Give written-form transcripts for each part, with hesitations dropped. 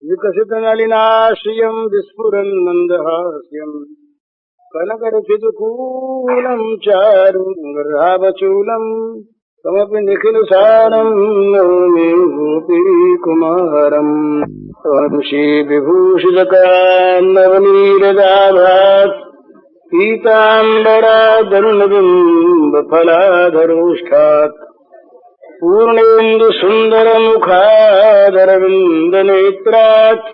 विकसित नलिनाश्रियं विस्फुरन् मन्दहास्यं कनकरचितकूलं चारुगर्भावचूलं तमपि निखिलसारं नौमि गोपीकुमारम् वंशी विभूषितकान्नवनीरदाभात् पीताम्बरादरुणबिम्बफलाधरोष्ठात् पूर्णेन्दुसुन्दरमुखादरविन्दनेत्रात्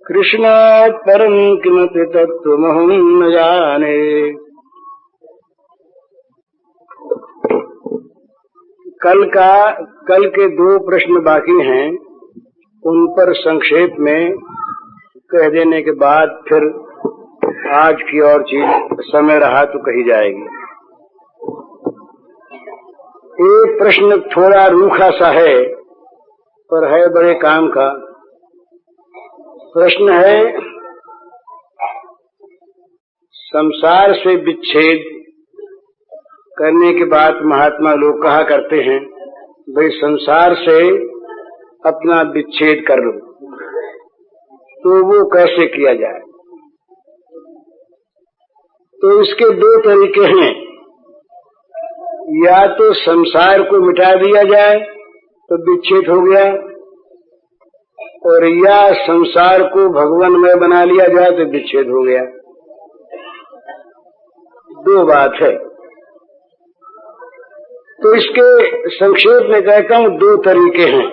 कृष्णात् परं किमपि तत्त्वमहं न जाने। कल के 2 प्रश्न बाकी हैं, उन पर संक्षेप में कह देने के बाद फिर आज की और चीज समय रहा तो कही जाएगी। एक प्रश्न थोड़ा रूखा सा है पर है बड़े काम का। प्रश्न है, संसार से विच्छेद करने के बाद महात्मा लोग कहा करते हैं, भाई संसार से अपना विच्छेद कर लो, तो वो कैसे किया जाए? तो इसके 2 तरीके हैं। या तो संसार को मिटा दिया जाए तो विच्छेद हो गया, और या संसार को भगवानमय बना लिया जाए तो विच्छेद हो गया। 2 बात है। तो इसके संक्षेप में कहता हूं 2 तरीके हैं।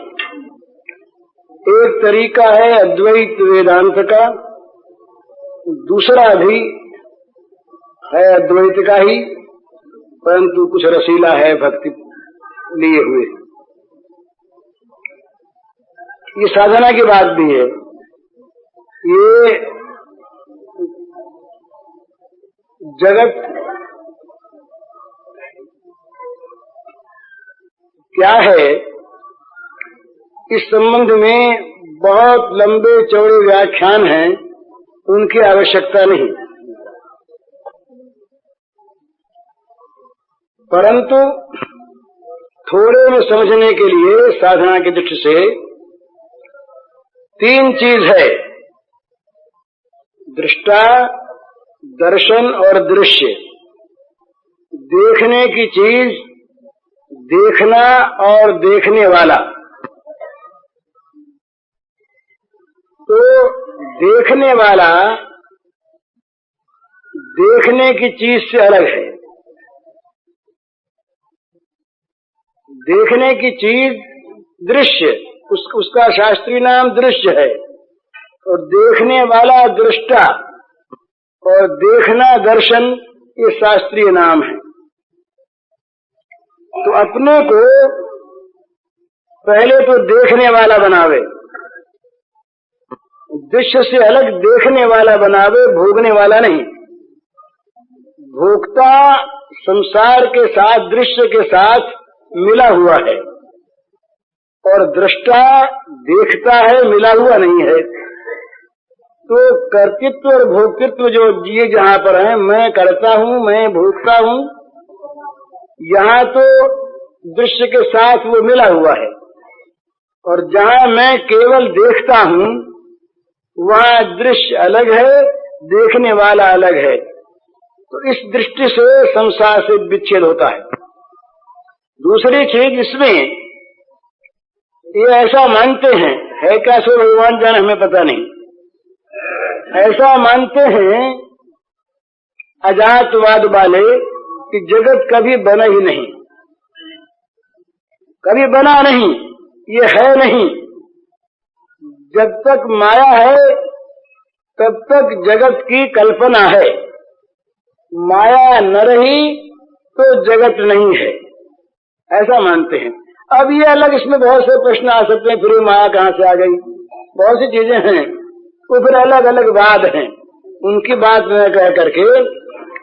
एक तरीका है अद्वैत वेदांत का, दूसरा भी है अद्वैत का ही, परंतु कुछ रसीला है भक्ति लिए हुए। ये साधना की बात भी है। ये जगत क्या है, इस संबंध में बहुत लंबे चौड़े व्याख्यान हैं, उनकी आवश्यकता नहीं। परंतु थोड़े में समझने के लिए साधना की दृष्टि से 3 चीज है: दृष्टा, दर्शन और दृश्य। देखने की चीज, देखना और देखने वाला। तो देखने वाला देखने की चीज से अलग है। देखने की चीज दृश्य, उसका शास्त्रीय नाम दृश्य है, और देखने वाला दृष्टा, और देखना दर्शन, ये शास्त्रीय नाम है। तो अपने को पहले तो देखने वाला बनावे, दृश्य से अलग देखने वाला बनावे, भोगने वाला नहीं। भोक्ता संसार के साथ, दृश्य के साथ मिला हुआ है, और दृष्टा देखता है, मिला हुआ नहीं है। तो कर्तृत्व और भोक्तृत्व जो ये जहाँ पर है, मैं करता हूँ, मैं भोगता हूँ, यहाँ तो दृश्य के साथ वो मिला हुआ है, और जहाँ मैं केवल देखता हूँ वहाँ दृश्य अलग है, देखने वाला अलग है। तो इस दृष्टि से संसार से विच्छेद होता है। दूसरी चीज इसमें ये ऐसा मानते हैं, है क्या सो भगवान जाने, हमें पता नहीं, ऐसा मानते हैं अजातवाद वाले कि जगत कभी बना ही नहीं, कभी बना नहीं, ये है नहीं। जब तक माया है तब तक जगत की कल्पना है, माया न रही तो जगत नहीं है, ऐसा मानते हैं। अब ये अलग, इसमें बहुत से प्रश्न आ सकते हैं, फिर माया कहाँ से आ गई, बहुत सी चीजें हैं, वो फिर अलग अलग वाद हैं। उनकी बात न कह करके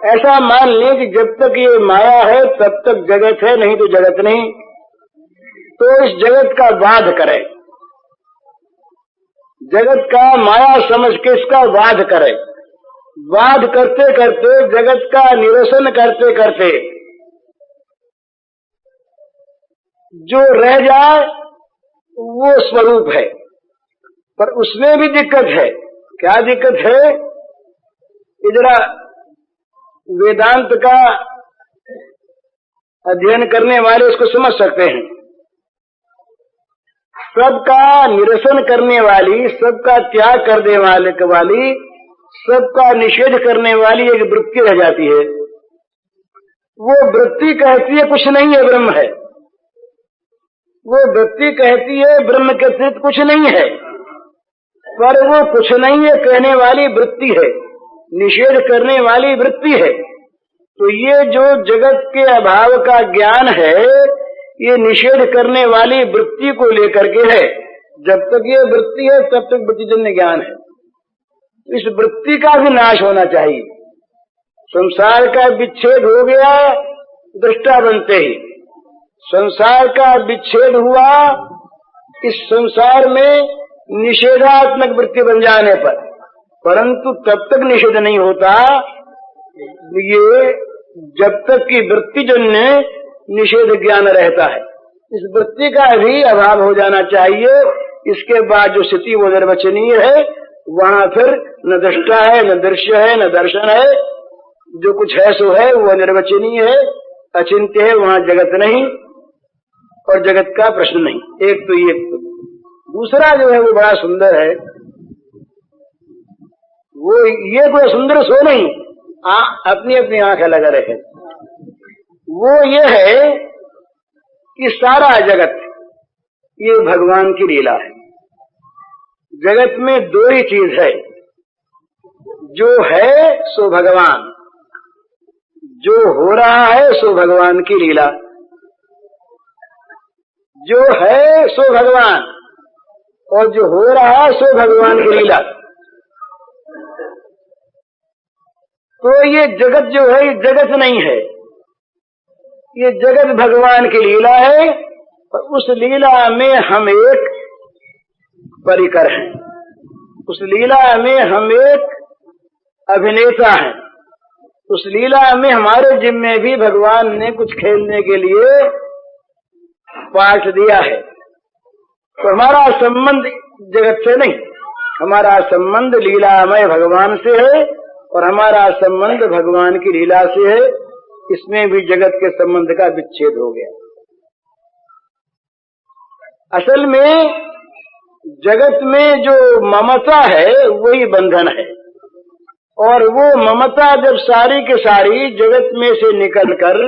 ऐसा मान लें कि जब तक ये माया है तब तक जगत है, नहीं तो जगत नहीं। तो इस जगत का वाद करें, जगत का माया समझ के इसका वाद करें। वाद करते करते, जगत का निरसन करते करते जो रह जाए वो स्वरूप है। पर उसमें भी दिक्कत है। क्या दिक्कत है? जरा वेदांत का अध्ययन करने वाले उसको समझ सकते हैं। सबका निरसन करने वाली, सबका त्याग करने वाली, सबका निषेध करने वाली एक वृत्ति रह जाती है। वो वृत्ति कहती है कुछ नहीं है, ब्रह्म है। वो वृत्ति कहती है ब्रह्म के अतिरिक्त कुछ नहीं है, पर वो कुछ नहीं है कहने वाली वृत्ति है, निषेध करने वाली वृत्ति है। तो ये जो जगत के अभाव का ज्ञान है, ये निषेध करने वाली वृत्ति को लेकर के है। जब तक ये वृत्ति है तब तक वृत्तिजन्य ज्ञान है। इस वृत्ति का भी नाश होना चाहिए। संसार का विच्छेद हो गया दृष्टा बनते ही। संसार का विच्छेद हुआ इस संसार में निषेधात्मक वृत्ति बन जाने पर, परंतु तब तक निषेध नहीं होता ये जब तक कि वृत्तिजन्य निषेध ज्ञान रहता है। इस वृत्ति का भी अभाव हो जाना चाहिए। इसके बाद जो स्थिति वो निर्वचनीय है, वहां फिर न दृष्टा है, न दृश्य है, न दर्शन है। जो कुछ है सो है, वो निर्वचनीय है, अचिंत्य है। वहां जगत नहीं और जगत का प्रश्न नहीं। एक तो ये। दूसरा जो है वो बड़ा सुंदर है। वो ये कोई सुंदर सो नहीं, अपनी अपनी आंख अलग रहे। वो ये है कि सारा जगत ये भगवान की लीला है। जगत में दो ही चीज है, जो है सो भगवान, जो हो रहा है सो भगवान की लीला। जो है सो भगवान और जो हो रहा है सो भगवान की लीला। तो ये जगत जो है, ये जगत नहीं है, ये जगत भगवान की लीला है। और उस लीला में हम एक परिकर हैं, उस लीला में हम एक अभिनेता हैं। उस लीला में हमारे जिम्मे भी भगवान ने कुछ खेलने के लिए पाठ दिया है। तो हमारा संबंध जगत से नहीं, हमारा संबंध लीलामय भगवान से है और हमारा संबंध भगवान की लीला से है। इसमें भी जगत के संबंध का विच्छेद हो गया। असल में जगत में जो ममता है वही बंधन है, और वो ममता जब सारी के सारी जगत में से निकलकर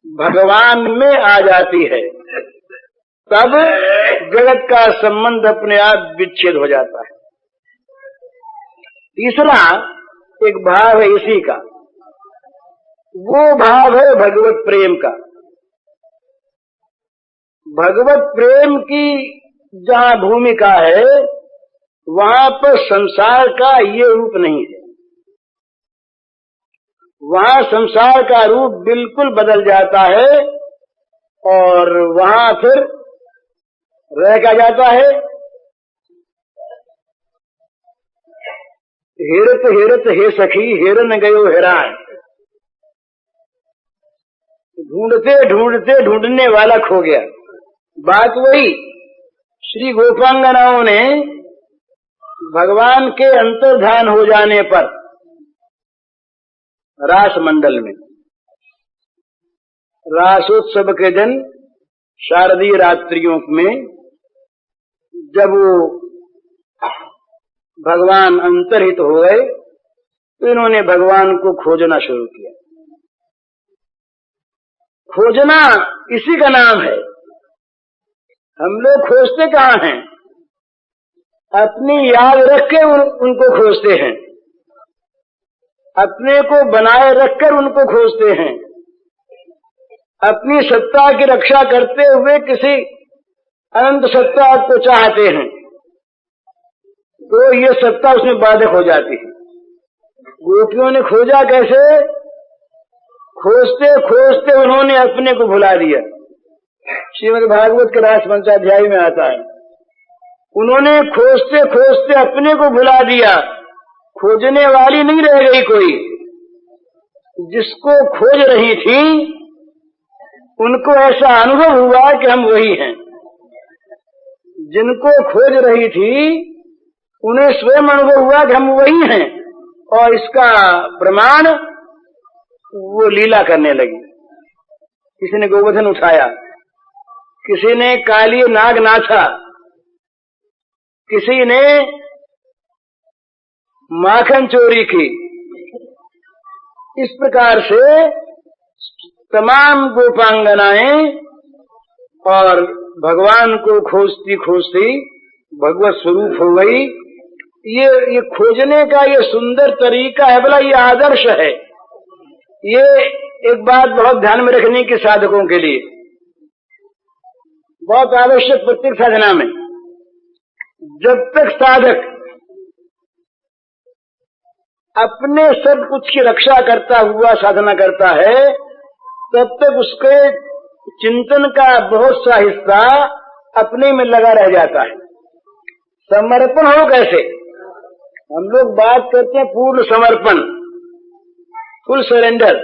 भगवान में आ जाती है, तब जगत का संबंध अपने आप विच्छेद हो जाता है। तीसरा एक भाव है इसी का, वो भाव है भगवत प्रेम का। भगवत प्रेम की जहाँ भूमिका है, वहाँ पर संसार का ये रूप नहीं है। वहाँ संसार का रूप बिल्कुल बदल जाता है और वहाँ फिर रह क्या जाता है, हेरत हेरत हे सखी हेरन गयो हेरान। ढूंढते ढूंढते ढूंढने वाला खो गया। बात वही, श्री गोपांगनाओं ने भगवान के अंतर्धान हो जाने पर रास मंडल में, रासोत्सव के दिन शारदीय रात्रियों में जब वो भगवान अंतर्हित हो गए, तो इन्होंने भगवान को खोजना शुरू किया। खोजना इसी का नाम है। हम लोग खोजते कहाँ हैं? अपनी याद रख के उनको खोजते हैं, अपने को बनाए रखकर उनको खोजते हैं, अपनी सत्ता की रक्षा करते हुए किसी अनंत सत्ता को चाहते हैं, तो ये सत्ता उसमें बाधक हो जाती है। गोपियों ने खोजा कैसे? खोजते खोजते उन्होंने अपने को भुला दिया। श्रीमद् भागवत के रास पंचाध्याय में आता है, उन्होंने खोजते खोजते अपने को भुला दिया। खोजने वाली नहीं रह गई कोई। जिसको खोज रही थी उनको ऐसा अनुभव हुआ कि हम वही हैं। जिनको खोज रही थी उन्हें स्वयं अनुभव हुआ कि हम वही हैं, और इसका प्रमाण वो लीला करने लगी। किसी ने गोवर्धन उठाया, किसी ने काली नाग नाथा, किसी ने माखन चोरी की। इस प्रकार से तमाम गोपांगनाएं और भगवान को खोजती खोजती भगवत स्वरूप हो गई। ये खोजने का ये सुंदर तरीका है, बोला ये आदर्श है। ये एक बात बहुत ध्यान में रखने की साधकों के लिए बहुत आवश्यक प्रत्येक साधना में। जब तक साधक अपने सब कुछ की रक्षा करता हुआ साधना करता है, तब तक उसके चिंतन का बहुत सा हिस्सा अपने में लगा रह जाता है। समर्पण हो कैसे? हम लोग बात करते हैं पूर्ण समर्पण, फुल सरेंडर,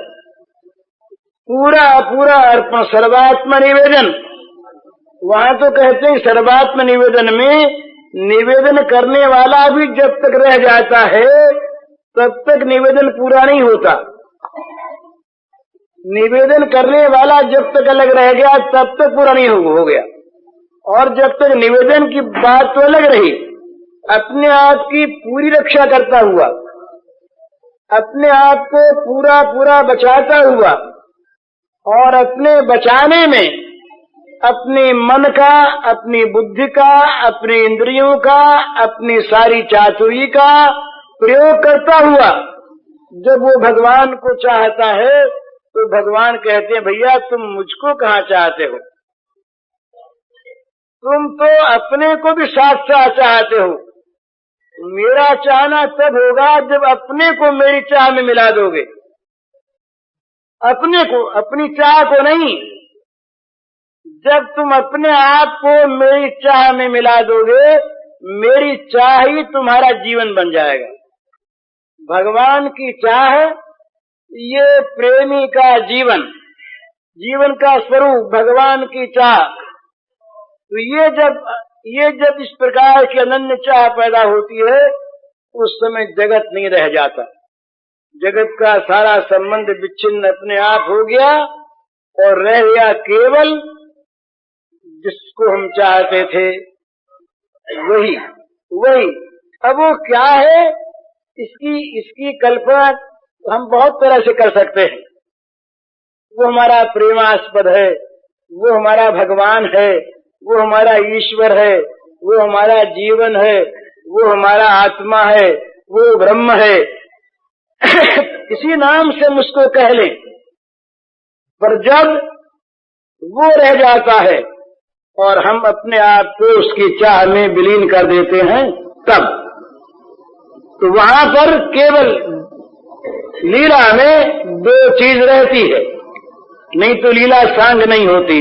पूरा पूरा अर्पण, सर्वात्म निवेदन। वहां तो कहते हैं सर्वात्म निवेदन में निवेदन करने वाला भी जब तक रह जाता है तब तक निवेदन पूरा नहीं होता। निवेदन करने वाला जब तक अलग रह गया तब तक पूरा नहीं हो गया। और जब तक निवेदन की बात तो अलग रही, अपने आप की पूरी रक्षा करता हुआ, अपने आप को पूरा पूरा बचाता हुआ, और अपने बचाने में अपने मन का, अपनी बुद्धि का, अपने इंद्रियों का, अपनी सारी चातुरी का प्रयोग करता हुआ जब वो भगवान को चाहता है, तो भगवान कहते हैं भैया तुम मुझको कहाँ चाहते हो, तुम तो अपने को भी साथ साथ चाहते हो। मेरा चाहना तब होगा जब अपने को मेरी चाह में मिला दोगे। अपने को, अपनी चाह को नहीं। जब तुम अपने आप को मेरी चाह में मिला दोगे, मेरी चाह ही तुम्हारा जीवन बन जाएगा। भगवान की चाह ये प्रेमी का जीवन, जीवन का स्वरूप भगवान की चाह। तो ये जब इस प्रकार की अनन्य चाह पैदा होती है, उस समय जगत नहीं रह जाता। जगत का सारा संबंध विच्छिन्न अपने आप हो गया और रह गया केवल जिसको हम चाहते थे वही। अब वो क्या है, इसकी कल्पना हम बहुत तरह से कर सकते हैं। वो हमारा प्रेमास्पद है, वो हमारा भगवान है, वो हमारा ईश्वर है, वो हमारा जीवन है, वो हमारा आत्मा है, वो ब्रह्म है। किसी नाम से मुझको कह लें, पर जब वो रह जाता है और हम अपने आप को उसकी चाह में विलीन कर देते हैं, तब तो वहां पर केवल लीला में दो चीज रहती है, नहीं तो लीला सांग नहीं होती,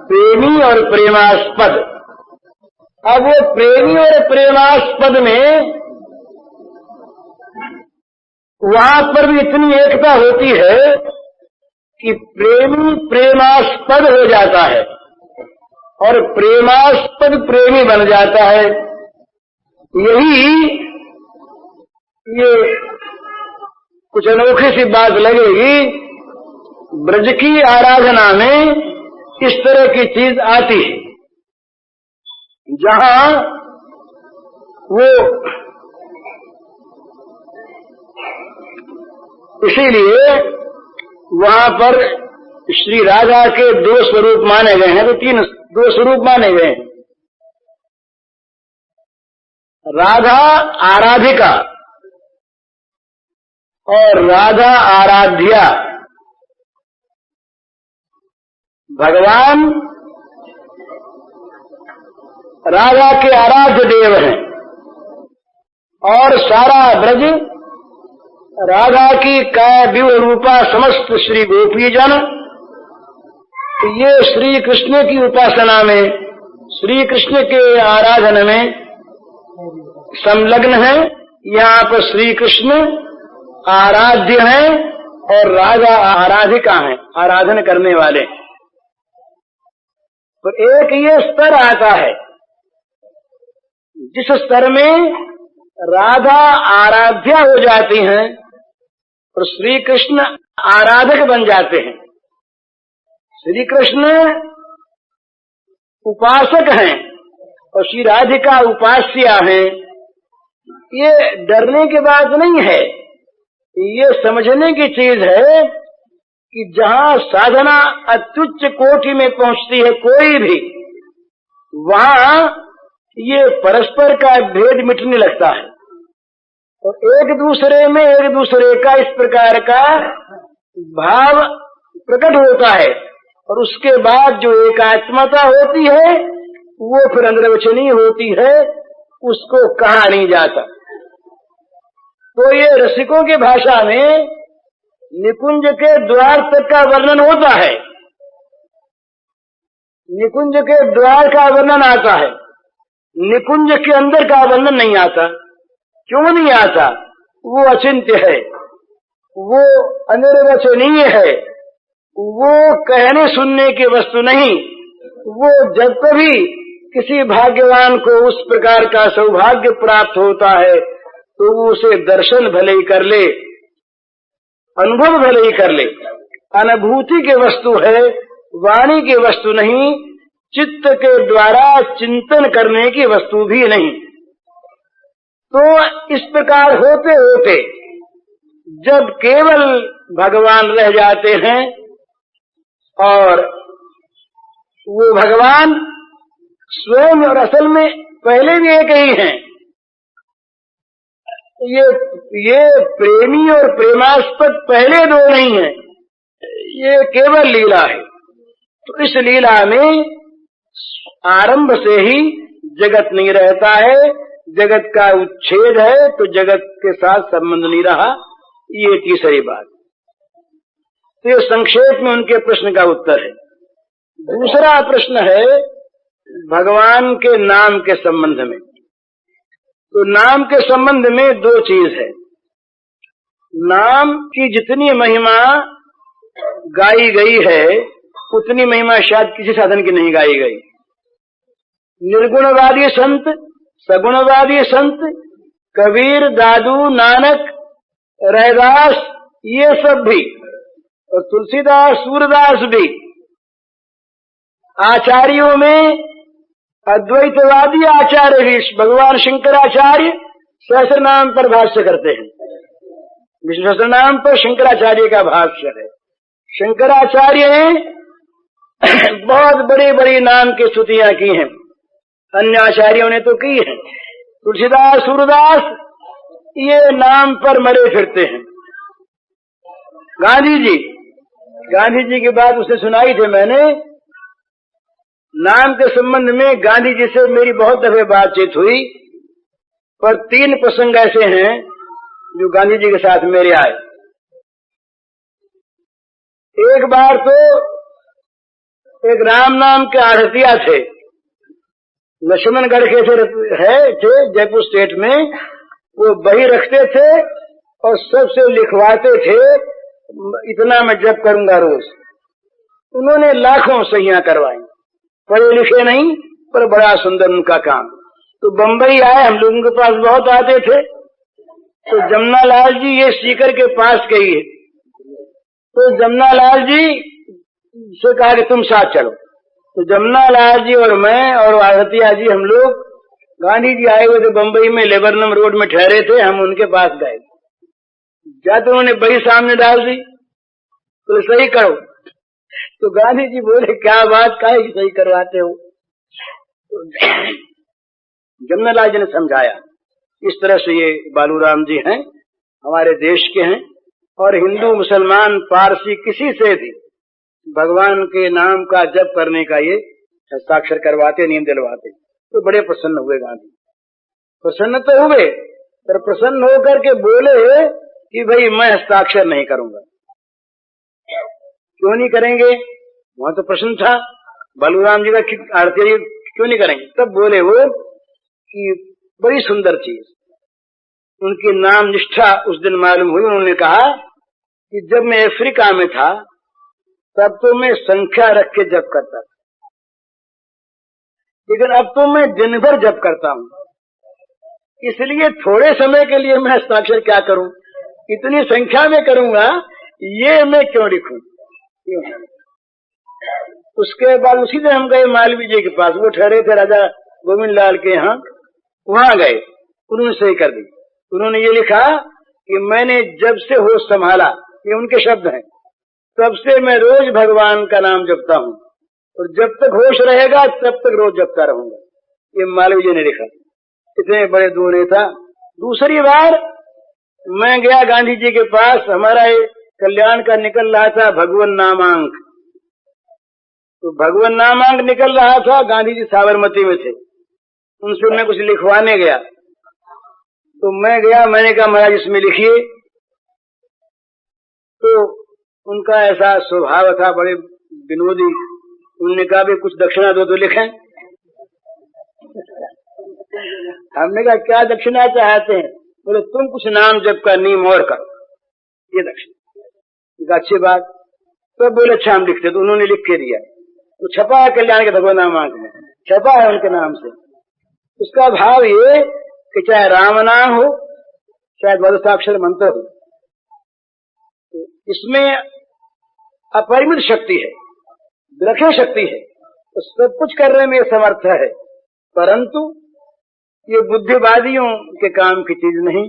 प्रेमी और प्रेमास्पद। अब वो प्रेमी और प्रेमास्पद में वहां पर भी इतनी एकता होती है कि प्रेमी प्रेमास्पद हो जाता है और प्रेमास्पद प्रेमी बन जाता है। ये कुछ अनोखी सी बात लगेगी, ब्रज की आराधना में इस तरह की चीज आती है, जहां वो इसीलिए वहां पर श्री राधा के दो स्वरूप माने गए हैं, तो दो स्वरूप माने गए हैं। राधा आराधिका और राधा आराध्या। भगवान राधा के आराध्य देव हैं और सारा ब्रज राधा की काय विव रूपा समस्त श्री गोपी जन ये श्री कृष्ण की उपासना में, श्री कृष्ण के आराधन में संलग्न है। यहाँ पर श्री कृष्ण आराध्य हैं और राधा आराधिका हैं, आराधन करने वाले। तो एक ये स्तर आता है जिस स्तर में राधा आराध्या हो जाती हैं और श्री कृष्ण आराधक बन जाते हैं। श्री कृष्ण उपासक हैं और श्री राधिका उपास्या हैं। ये डरने की बात नहीं है, ये समझने की चीज है कि जहाँ साधना अत्युच्च कोटि में पहुंचती है कोई भी, वहाँ ये परस्पर का भेद मिटने लगता है और एक दूसरे में एक दूसरे का इस प्रकार का भाव प्रकट होता है और उसके बाद जो एकात्मता होती है वो फिर अनिर्वचनीय होती है, उसको कहा नहीं जाता। तो ये रसिकों की भाषा में निकुंज के द्वार तक का वर्णन होता है, निकुंज के द्वार का वर्णन आता है, निकुंज के अंदर का वर्णन नहीं आता। क्यों नहीं आता? वो अचिंत्य है, वो अनिर्वचनीय है, वो कहने सुनने की वस्तु नहीं। वो जब कभी किसी भाग्यवान को उस प्रकार का सौभाग्य प्राप्त होता है तो वो उसे दर्शन भले ही कर ले, अनुभव भले ही कर ले, अनुभूति की वस्तु है, वाणी की वस्तु नहीं, चित्त के द्वारा चिंतन करने की वस्तु भी नहीं। तो इस प्रकार होते होते जब केवल भगवान रह जाते हैं और वो भगवान स्वयं और असल में पहले भी एक ही हैं, ये प्रेमी और प्रेमास्पद पहले दो नहीं है, ये केवल लीला है। तो इस लीला में आरंभ से ही जगत नहीं रहता है, जगत का उच्छेद है तो जगत के साथ संबंध नहीं रहा, ये तीसरी बात। तो ये संक्षेप में उनके प्रश्न का उत्तर है। दूसरा प्रश्न है भगवान के नाम के संबंध में। तो नाम के संबंध में दो चीज है। नाम की जितनी महिमा गाई गई है उतनी महिमा शायद किसी साधन की नहीं गाई गई। निर्गुणवादी संत, सगुणवादी संत, कबीर, दादू, नानक, रैदास, ये सब भी, और तुलसीदास, सूरदास भी, आचार्यों में अद्वैतवादी आचार्य भी, भगवान शंकराचार्य सहस्र नाम पर भाष्य करते हैं। विष्णु सहस्र नाम पर शंकराचार्य का भाष्य है। शंकराचार्य ने बहुत बड़ी बड़ी नाम की स्तुतियां की हैं, अन्य आचार्यों ने तो की है। तुलसीदास, सूरदास ये नाम पर मरे फिरते हैं। गांधी जी की बात उसे सुनाई थी मैंने। नाम के संबंध में गांधी जी से मेरी बहुत दफे बातचीत हुई, पर 3 प्रसंग ऐसे हैं जो गांधी जी के साथ मेरे आए। एक बार तो एक राम नाम के आढ़तिया थे, लक्ष्मणगढ़ के थे जयपुर स्टेट में। वो बही रखते थे और सबसे लिखवाते थे, इतना मैं जप करूंगा रोज। उन्होंने लाखों सहियां करवाई, पढ़े लिखे नहीं पर बड़ा सुंदर उनका काम। तो बंबई आए, हम लोगों के पास बहुत आते थे। तो जमुना लाल जी ये सीकर के पास गई है, तो जमुना लाल जी से कहा कि तुम साथ चलो। तो जमुना लाल जी और मैं और आरतिया जी, हम लोग, गांधी जी आए हुए थे बंबई में, लेबरनम रोड में ठहरे थे, हम उनके पास गए। जाते उन्होंने बही सामने डाल दी, तो सही करो। तो गांधी जी बोले क्या बात, काहे की सही करवाते हो? तो जमुना लाल जी ने समझाया, इस तरह से ये बालूराम जी हैं, हमारे देश के हैं, और हिंदू, मुसलमान, पारसी किसी से भी भगवान के नाम का जप करने का ये हस्ताक्षर करवाते, नियम दिलवाते। तो बड़े प्रसन्न हुए गांधी। प्रसन्न तो हुए, पर प्रसन्न होकर के बोले कि भाई मैं हस्ताक्षर नहीं करूंगा। क्यों नहीं करेंगे? वहां तो प्रश्न था बालूराम जी का, आरती क्यों नहीं करेंगे? तब बोले वो कि बड़ी सुंदर चीज, उनकी नाम निष्ठा उस दिन मालूम हुई। उन्होंने कहा कि जब मैं अफ्रीका में था तब तो मैं संख्या रख के जप करता था, लेकिन अब तो मैं दिन भर जप करता हूँ। इसलिए थोड़े समय के लिए मैं हस्ताक्षर क्या करूं, इतनी संख्या में करूंगा, ये मैं क्यों लिखूं। उसके बाद उसी दिन हम गए मालवीय जी के पास, वो ठहरे थे राजा गोविंद लाल के यहाँ, वहां गए, उन्होंने सही कर दी। उन्होंने ये लिखा कि मैंने जब से होश संभाला, ये उनके शब्द हैं, तब से मैं रोज भगवान का नाम जपता हूँ और जब तक होश रहेगा तब तक रोज जपता रहूंगा। ये मालवीय जी ने लिखा, इतने बड़े दो नेता। दूसरी बार मैं गया गांधी जी के पास, हमारा कल्याण का निकल रहा था भगवन नामांक, तो भगवन नामांक निकल रहा था, गांधी जी साबरमती में थे, उनसे मैं कुछ लिखवाने गया, तो मैं गया, मैंने कहा महाराज इसमें लिखिए। तो उनका ऐसा स्वभाव था, बड़े विनोदी, उन्होंने कहा भी कुछ दक्षिणा दो तो लिखें। हमने कहा क्या दक्षिणा चाहते हैं, बोले तुम कुछ नाम जप का नियम और करो, ये दक्षिणा। अच्छी बात, तो बोले अच्छा हम लिखते, तो उन्होंने लिख के दिया, तो छपा है कल्याण के भगवान नामांक में, छपा है उनके नाम से। उसका भाव ये कि चाहे राम नाम हो, चाहे द्वादशाक्षर मंत्र हो, तो इसमें अपरिमित शक्ति है, विलक्षण शक्ति है, तो सब कुछ करने में समर्थ है, परंतु ये बुद्धिवादियों के काम की चीज नहीं।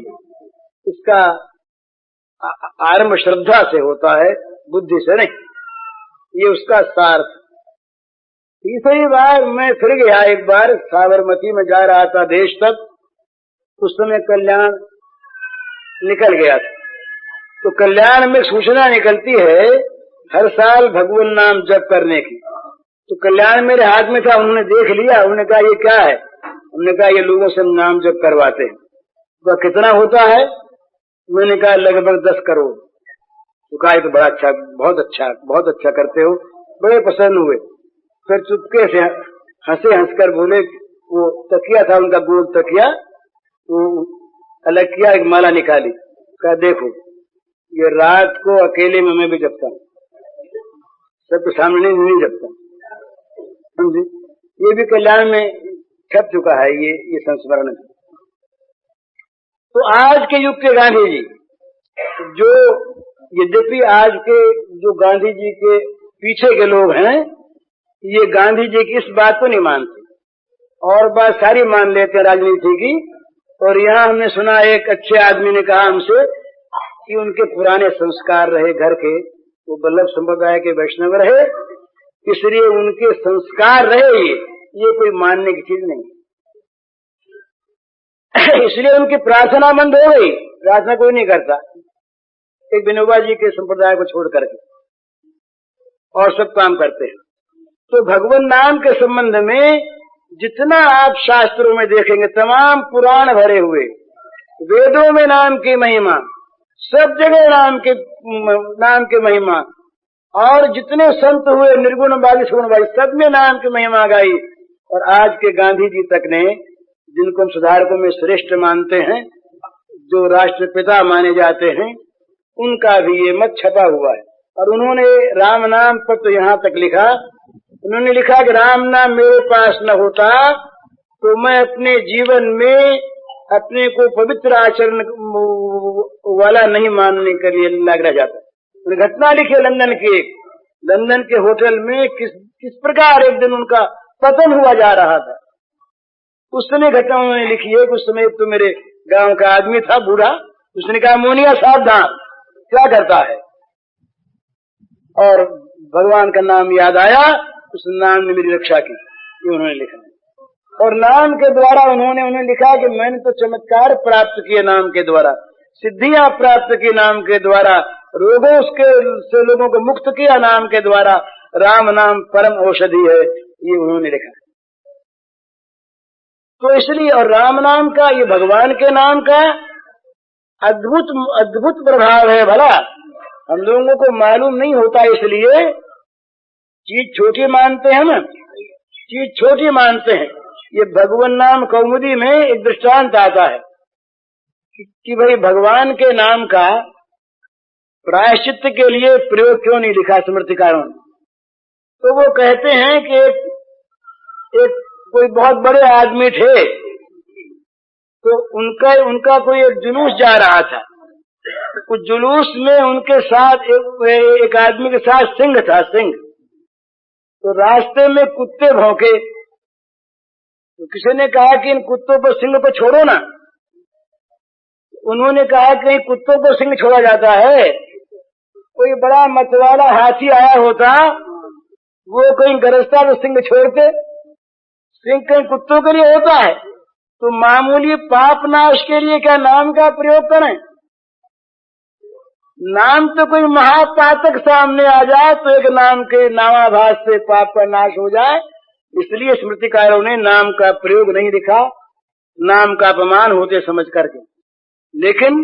इसका आरंभ श्रद्धा से होता है, बुद्धि से नहीं, ये उसका सार्थ। तीसरी बार मैं फिर गया, एक बार साबरमती में जा रहा था देश तक, उस समय कल्याण निकल गया था, तो कल्याण में सूचना निकलती है हर साल भगवान नाम जप करने की, तो कल्याण मेरे हाथ में था, उन्होंने देख लिया, उन्होंने कहा ये क्या है, उन्होंने कहा ये लोगों से नाम जप करवाते हैं। तो कितना होता है, मैंने कहा लगभग 10 करोड़। तो कहा तो बड़ा अच्छा, बहुत अच्छा करते हो, बड़े पसंद हुए। फिर चुपके से हंसे, हंसकर बोले, वो तकिया था उनका, गोल तकिया, वो अलग किया, एक माला निकाली, कहा देखो ये रात को अकेले में मैं भी जपता हूँ, सबके सामने नहीं जपता, समझे। ये भी कल्याण में छप चुका है, ये संस्मरण। तो आज के युग के गांधी जी, जो यद्यपि आज के जो गांधी जी के पीछे के लोग हैं, ये गांधी जी की इस बात को नहीं मानते और बात सारी मान लेते हैं राजनीति की। और यहाँ हमने सुना, एक अच्छे आदमी ने कहा हमसे कि उनके पुराने संस्कार रहे घर के, वो वल्लभ संप्रदाय के वैष्णव रहे, इसलिए उनके संस्कार रहे, ये कोई मानने की चीज नहीं। इसलिए उनकी प्रार्थना बंद हो गई, प्रार्थना कोई नहीं करता, एक विनोबा जी के संप्रदाय को छोड़ करके, और सब काम करते हैं। तो भगवान नाम के संबंध में जितना आप शास्त्रों में देखेंगे, तमाम पुराण भरे हुए, वेदों में नाम की महिमा, सब जगह नाम के महिमा, और जितने संत हुए निर्गुणवादी सगुणवादी, सब में नाम की महिमा गाई। और आज के गांधी जी तक ने, जिनको हम सुधारकों में श्रेष्ठ मानते हैं, जो राष्ट्रपिता माने जाते हैं, उनका भी ये मत छपा हुआ है। और उन्होंने राम नाम पर तो यहाँ तक लिखा, उन्होंने लिखा कि राम नाम मेरे पास न होता तो मैं अपने जीवन में अपने को पवित्र आचरण वाला नहीं मानने के लिए लग रह जाता। उन्हें घटना लिखी लंदन के होटल में किस प्रकार एक दिन उनका पतन हुआ जा रहा था, उस समय घटना उन्होंने लिखी है। उस समय तो मेरे गांव का आदमी था, बूढ़ा, उसने कहा मोनिया सावधान, क्या करता है, और भगवान का नाम याद आया, उस नाम ने मेरी रक्षा की, ये उन्होंने लिखा। और नाम के द्वारा उन्होंने लिखा कि मैंने तो चमत्कार प्राप्त किए नाम के द्वारा, सिद्धियां प्राप्त की नाम के द्वारा, रोगों से लोगों को मुक्त किया नाम के द्वारा, राम नाम परम औषधि है, ये उन्होंने लिखा। तो इसलिए, और राम नाम का, ये भगवान के नाम का अद्भुत प्रभाव है। भला हम लोगों को मालूम नहीं होता, इसलिए चीज छोटी मानते हैं ना, चीज छोटी मानते हैं। ये भगवान नाम कौमुदी में एक दृष्टांत आता है कि भाई भगवान के नाम का प्रायश्चित्त के लिए प्रयोग क्यों नहीं लिखा स्मृतिकारों ने। तो वो कहते हैं कि एक कोई बहुत बड़े आदमी थे, तो उनका कोई एक जुलूस जा रहा था। उस जुलूस में उनके साथ एक आदमी के साथ सिंह था, सिंह। तो रास्ते में कुत्ते भौंके, तो किसी ने कहा कि इन कुत्तों को सिंह को छोड़ो ना। उन्होंने कहा कि कहीं कुत्तों को सिंह छोड़ा जाता है, कोई बड़ा मतवाला हाथी आया होता, वो कहीं गरजता तो सिंह छोड़ते। सिंह कहीं कुत्तों के लिए होता है, तो मामूली पाप नाश के लिए क्या नाम का प्रयोग करें? नाम तो कोई महापातक सामने आ जाए तो एक नाम के नामाभास से पाप का नाश हो जाए, इसलिए स्मृतिकारों ने नाम का प्रयोग नहीं लिखा, नाम का अपमान होते समझ करके। लेकिन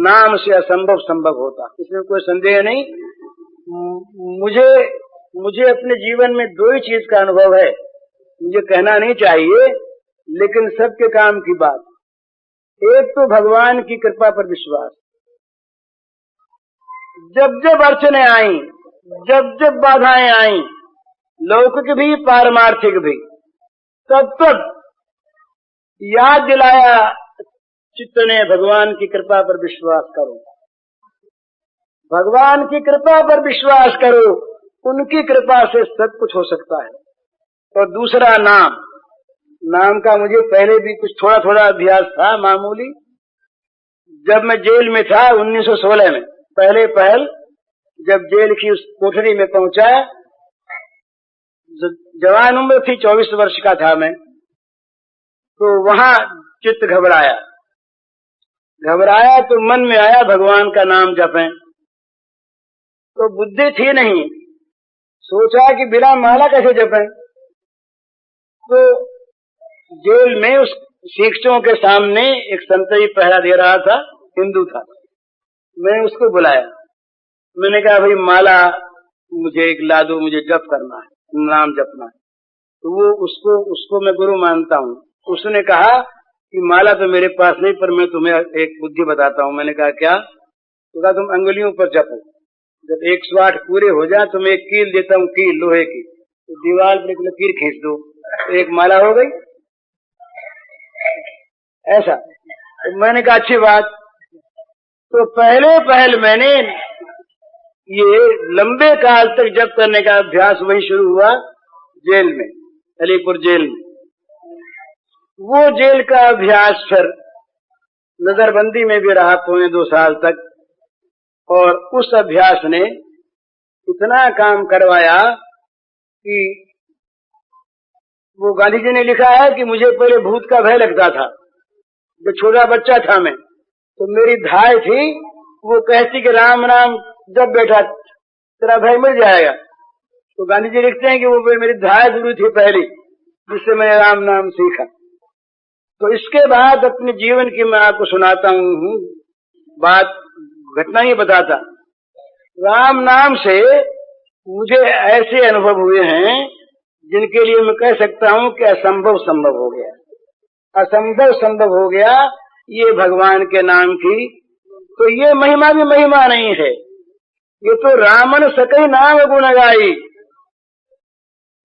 नाम से असंभव संभव होता, इसमें कोई संदेह नहीं। मुझे अपने जीवन में दो ही चीज का अनुभव है, मुझे कहना नहीं चाहिए लेकिन सबके काम की बात। एक तो भगवान की कृपा पर विश्वास। जब जब अड़चने आई, जब जब बाधाएं आई, लौकिक भी पारमार्थिक भी, तब तब याद दिलाया चित्त ने भगवान की कृपा पर विश्वास करो, भगवान की कृपा पर विश्वास करो, उनकी कृपा से सब कुछ हो सकता है। और दूसरा नाम का मुझे पहले भी कुछ थोड़ा थोड़ा अभ्यास था, मामूली। जब मैं जेल में था 1916 में, पहल जब जेल की उस कोठरी में पहुंचा, जवान उम्र थी, 24 वर्ष का था मैं, तो वहां चित्त घबराया तो मन में आया भगवान का नाम जपें। तो बुद्धि थी नहीं, सोचा कि बिना माला कैसे जपें। तो जेल में उस शिक्षकों के सामने एक संतरी पहरा दे रहा था, हिंदू था। मैंने उसको बुलाया, मैंने कहा भाई माला मुझे एक ला दो, मुझे जप करना है, नाम जपना है। तो वो उसको मैं गुरु मानता हूँ। उसने कहा कि माला तो मेरे पास नहीं, पर मैं तुम्हें एक बुद्धि बताता हूँ। मैंने कहा क्या? तो कहा तुम अंगुलियों पर जपो, जब 108 पूरे हो जाए तो मैं एक कील देता हूँ, कील लोहे की, तो दीवार पर एक लकीर खींच दो, तो एक माला हो गई। ऐसा तो मैंने कहा अच्छी बात। तो पहल मैंने ये लंबे काल तक जप करने का अभ्यास वही शुरू हुआ जेल में, अलीपुर जेल में। वो जेल का अभ्यास फिर नजरबंदी में भी रहा 2.25 साल तक, और उस अभ्यास ने इतना काम करवाया कि वो गांधी जी ने लिखा है कि मुझे पहले भूत का भय लगता था। जब छोटा बच्चा था मैं, तो मेरी धाय थी, वो कहती कि राम राम जब बेटा तेरा भय मिल जाएगा। तो गांधी जी लिखते हैं कि वो मेरी धाय गुरु थी पहली, जिससे मैंने राम नाम सीखा। तो इसके बाद अपने जीवन की मैं आपको सुनाता हूँ बात, घटना ही बताता। राम नाम से मुझे ऐसे अनुभव हुए हैं जिनके लिए मैं कह सकता हूँ कि असंभव संभव हो गया, असंभव संभव हो गया ये भगवान के नाम की। तो ये महिमा भी महिमा नहीं है, ये तो रामन सकई नाम गुण गाई।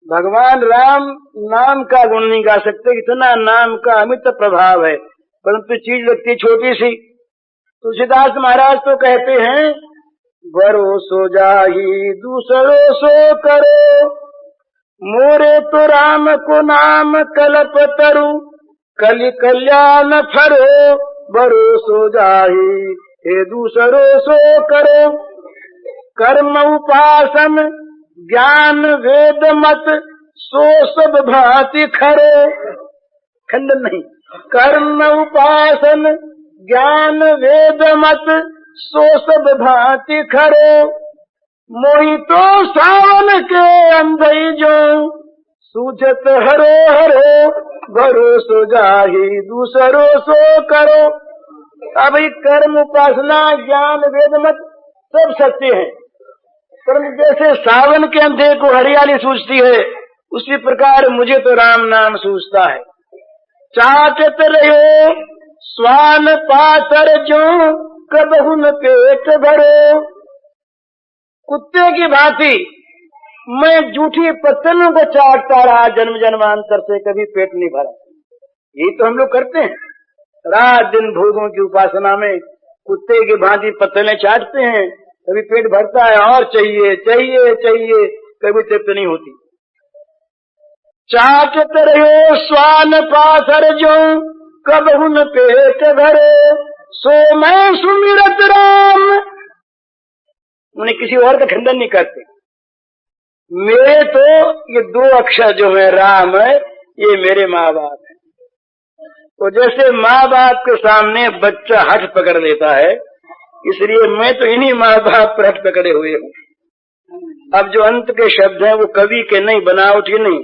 भगवान राम नाम का गुण नहीं गा सकते, इतना नाम का अमित प्रभाव है, परंतु चीज लगती छोटी सी। तुलसीदास महाराज तो कहते हैं, भरोसो जाही दूसरो सो करो, मोरे तो राम को नाम कल्प तरु, कलि कल्याण फरो, भरोसो जाही हे दूसरो सो करो। कर्म उपासन ज्ञान वेद मत, सो सब भांति खरे। खंडन नहीं, कर्म उपासन ज्ञान वेद मत, सो सब भांति खरे। मोहि तो सावन के अंधई जो, सूझत हरो हरो, भरोसो जाही दूसरो सो करो। अब कर्म उपासना ज्ञान वेद मत सब सत्य है, परंतु जैसे सावन के अंधे को हरियाली सूझती है, उसी प्रकार मुझे तो राम नाम सूझता है। चाटत रहे स्वान पातर जो, कबहु न पेट भरो। कुत्ते की भांति मैं जूठी पत्तलों को चाटता रहा जन्म जन्मांतर से, कभी पेट नहीं भरा। यही तो हम लोग करते हैं। रात दिन भोगों की उपासना में कुत्ते की भांति पत्तलें चाटते हैं, कभी पेट भरता है और चाहिए चाहिए चाहिए, कभी तृप्त नहीं होती। चाटत रहो स्वान पाथर जो कब उन पेट भरे, सो मैं सुमिरत राम। उन्हें किसी और का खंडन नहीं करते। मेरे तो ये 2 अक्षर जो है राम है, ये मेरे माँ बाप है। तो जैसे माँ बाप के सामने बच्चा हठ पकड़ लेता है, इसलिए मैं तो इन्हीं माँ बाप पर हठ पकड़े हुए हूँ। अब जो अंत के शब्द हैं वो कवि के नहीं, बनावट ही नहीं,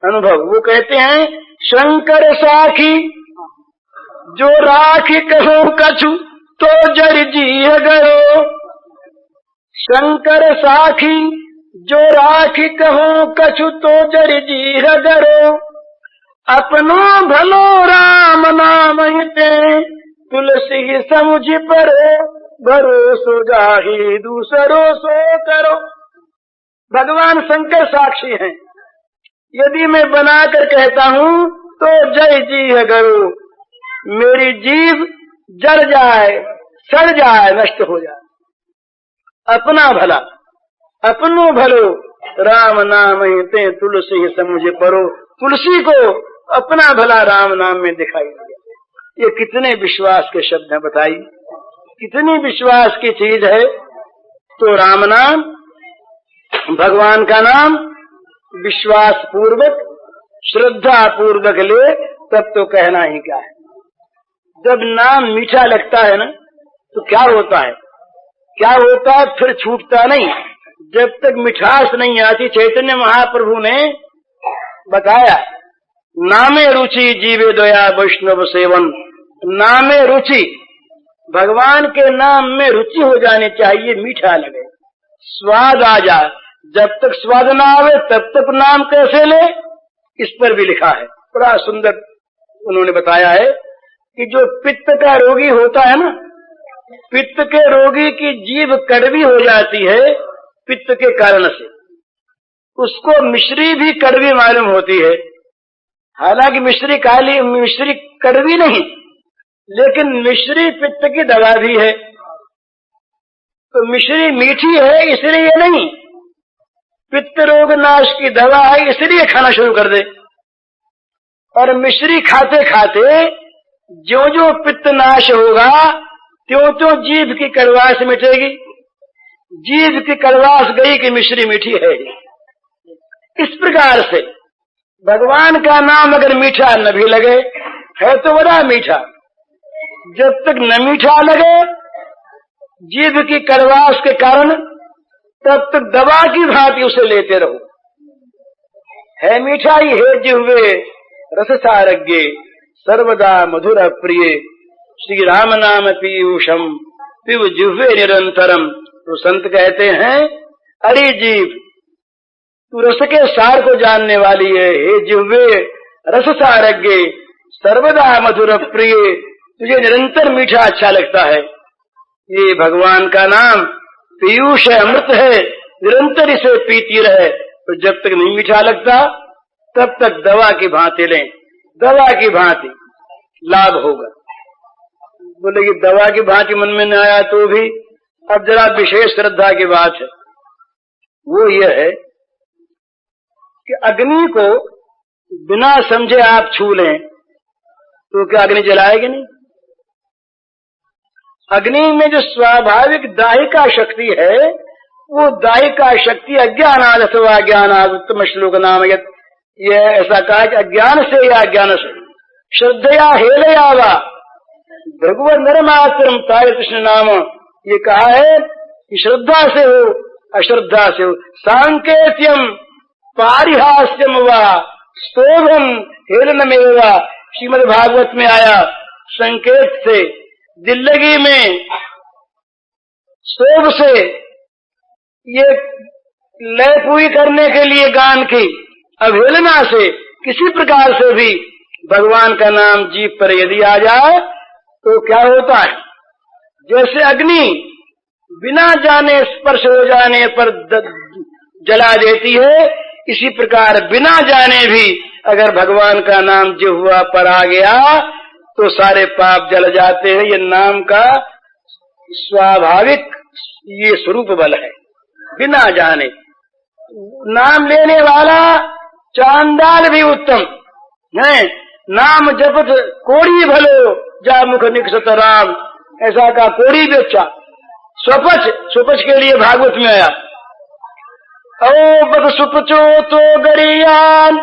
अनुभव। वो कहते हैं शंकर साखी जो राखी कहो कछु तो जर जी गयो, शंकर साखी जो राखी कहो कछु तो जर जी गयो, अपनो भलो राम नाम हिते तुलसी समुझ पर भरोसो जाहि दूसरो सो करो। भगवान शंकर साक्षी हैं। यदि मैं बनाकर कहता हूँ तो जय जी है गरो, मेरी जीव जल जाए, सड़ जाए, नष्ट हो जाए। अपना भला अपनो भलो राम नाम हिते तुलसी समुझ परो, तुलसी को अपना भला राम नाम में दिखाई दिया। ये कितने विश्वास के शब्द हैं, बताइए कितनी विश्वास की चीज है। तो राम नाम, भगवान का नाम विश्वास पूर्वक, श्रद्धा पूर्वक ले, तब तो कहना ही क्या है। जब नाम मीठा लगता है ना, तो क्या होता है, क्या होता है, फिर छूटता नहीं। जब तक मिठास नहीं आती, चैतन्य महाप्रभु ने बताया, नामे रुचि जीवे दया वैष्णव सेवन। नामे रुचि, भगवान के नाम में रुचि हो जानी चाहिए, मीठा लगे, स्वाद आ जाए। जब तक स्वाद ना आवे तब तक नाम कैसे ले, इस पर भी लिखा है। बड़ा सुंदर उन्होंने बताया है कि जो पित्त का रोगी होता है ना, पित्त के रोगी की जीभ कड़वी हो जाती है पित्त के कारण से, उसको मिश्री भी कड़वी मालूम होती है। हालांकि मिश्री काली, मिश्री कड़वी नहीं, लेकिन मिश्री पित्त की दवा भी है। तो मिश्री मीठी है इसलिए नहीं, पित्त रोग नाश की दवा है इसलिए खाना शुरू कर दे। और मिश्री खाते खाते जो जो पित्त नाश होगा, त्यों त्यों जीभ की कड़वास मिटेगी। जीभ की कड़वास गई कि मिश्री मीठी है। इस प्रकार से भगवान का नाम अगर मीठा न भी लगे, है तो बड़ा मीठा। जब तक न मीठा लगे जीभ की कड़वास के कारण, तब तक दवा की भांति उसे लेते रहो। है मीठा ही है जिह्वे रस सारज्ञे, सर्वदा मधुर प्रिय, श्री राम नाम पीयूषम पिब जिह्वे निरंतरम। तो संत कहते हैं, अरे जीव तू रस के सार को जानने वाली है, हे जिह्वे रस सारज्ञे सर्वदा मधुर प्रिय, तुझे निरंतर मीठा अच्छा लगता है। ये भगवान का नाम पीयूष है, अमृत है, निरंतर इसे पीती रहे। तो जब तक नहीं मीठा लगता तब तक दवा की भांति लें, दवा की भांति लाभ होगा। बोले कि दवा की भांति मन में न आया तो भी, अब जरा विशेष श्रद्धा की बात है। वो ये है कि अग्नि को बिना समझे आप छू लें तो क्या अग्नि जलाएगी नहीं? अग्नि में जो स्वाभाविक दाहिका शक्ति है, वो दाहिका शक्ति अज्ञानाद अथवा ज्ञानाद, उत्तम श्लोक नाम ये ऐसा कहा कि अज्ञान से या अज्ञान से, श्रद्धया हेलया वा भगवत नरमात्रम ताय कृष्ण नाम। ये कहा है कि श्रद्धा से हो अश्रद्धा से हो, सांकेत्यम पारिहास्यम वा स्तोभम हेलनमेवा। श्रीमद् भागवत में आया, संकेत से, दिल्लगी में, शोभ से, ये लय पूरी करने के लिए गान की, अवहेलना से, किसी प्रकार से भी भगवान का नाम जीभ पर यदि आ जाए तो क्या होता है? जैसे अग्नि बिना जाने स्पर्श हो जाने पर जला देती है, इसी प्रकार बिना जाने भी अगर भगवान का नाम जिह्वा पर आ गया तो सारे पाप जल जाते हैं। ये नाम का स्वाभाविक ये स्वरूप बल है, बिना जाने। नाम लेने वाला चांडाल भी उत्तम है। नाम जपत कोड़ी भलो जा मुख निकसत राम, ऐसा का कोड़ी भी अच्छा। स्वपच के लिए भागवत में आया, ओ बद सुपचो तो गरियान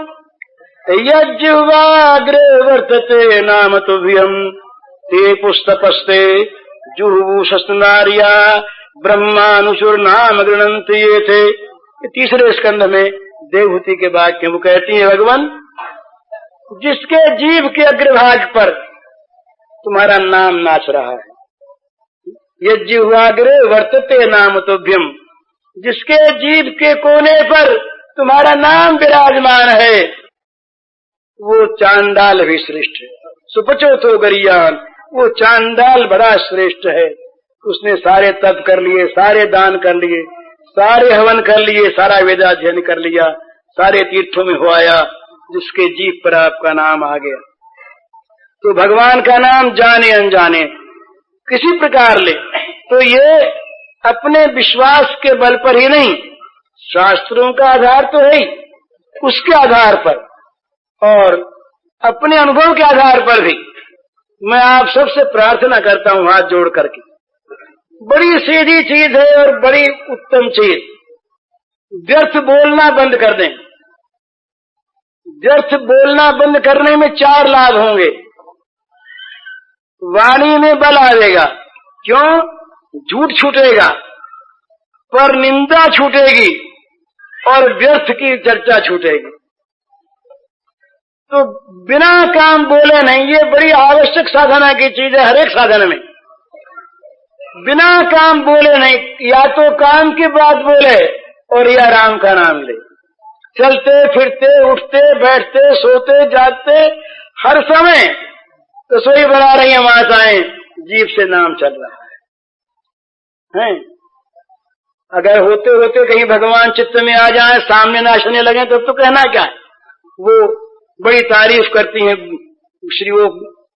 यज्वाग्रे वर्तते नाम तुभ्यम ते पुस्तपस्ते जुहु शस्त्रनारिया ब्रह्मानुसुर नाम गृणंति ये थे। तीसरे स्कंध में देवहूति के वाक्य वो कहती है, भगवान जिसके जीव के अग्रभाग पर तुम्हारा नाम नाच रहा है, यज्वाग्रे वर्तते नाम तुभ्यम, जिसके जीव के कोने पर तुम्हारा नाम विराजमान है, वो चांडाल भी श्रेष्ठ है। सुपचो तो गरियान, वो चांडाल बड़ा श्रेष्ठ है। उसने सारे तप कर लिए, सारे दान कर लिए, सारे हवन कर लिए, सारा वेदाध्ययन कर लिया, सारे तीर्थों में हो आया, जिसके जीव पर आपका नाम आ गया। तो भगवान का नाम जाने अनजाने किसी प्रकार ले, तो ये अपने विश्वास के बल पर ही नहीं, शास्त्रों का आधार तो है ही, उसके आधार पर और अपने अनुभव के आधार पर भी मैं आप सबसे प्रार्थना करता हूं हाथ जोड़ करके, बड़ी सीधी चीज है और बड़ी उत्तम चीज। व्यर्थ बोलना बंद कर दें। व्यर्थ बोलना बंद करने में 4 लाभ होंगे। वाणी में बल आएगा, क्यों? झूठ छूटेगा, पर निंदा छूटेगी और व्यर्थ की चर्चा छूटेगी। तो बिना काम बोले नहीं, ये बड़ी आवश्यक साधना की चीज है। हर एक साधन में बिना काम बोले नहीं, या तो काम की बात बोले और या राम का नाम ले। चलते फिरते, उठते बैठते, सोते जागते, हर समय रसोई बना रही है माताएं, जीभ से नाम चल रहा है। अगर होते होते कहीं भगवान चित्त में आ जाए, सामने नाचने लगे, तो कहना क्या है? वो बड़ी तारीफ करती हैं श्री वो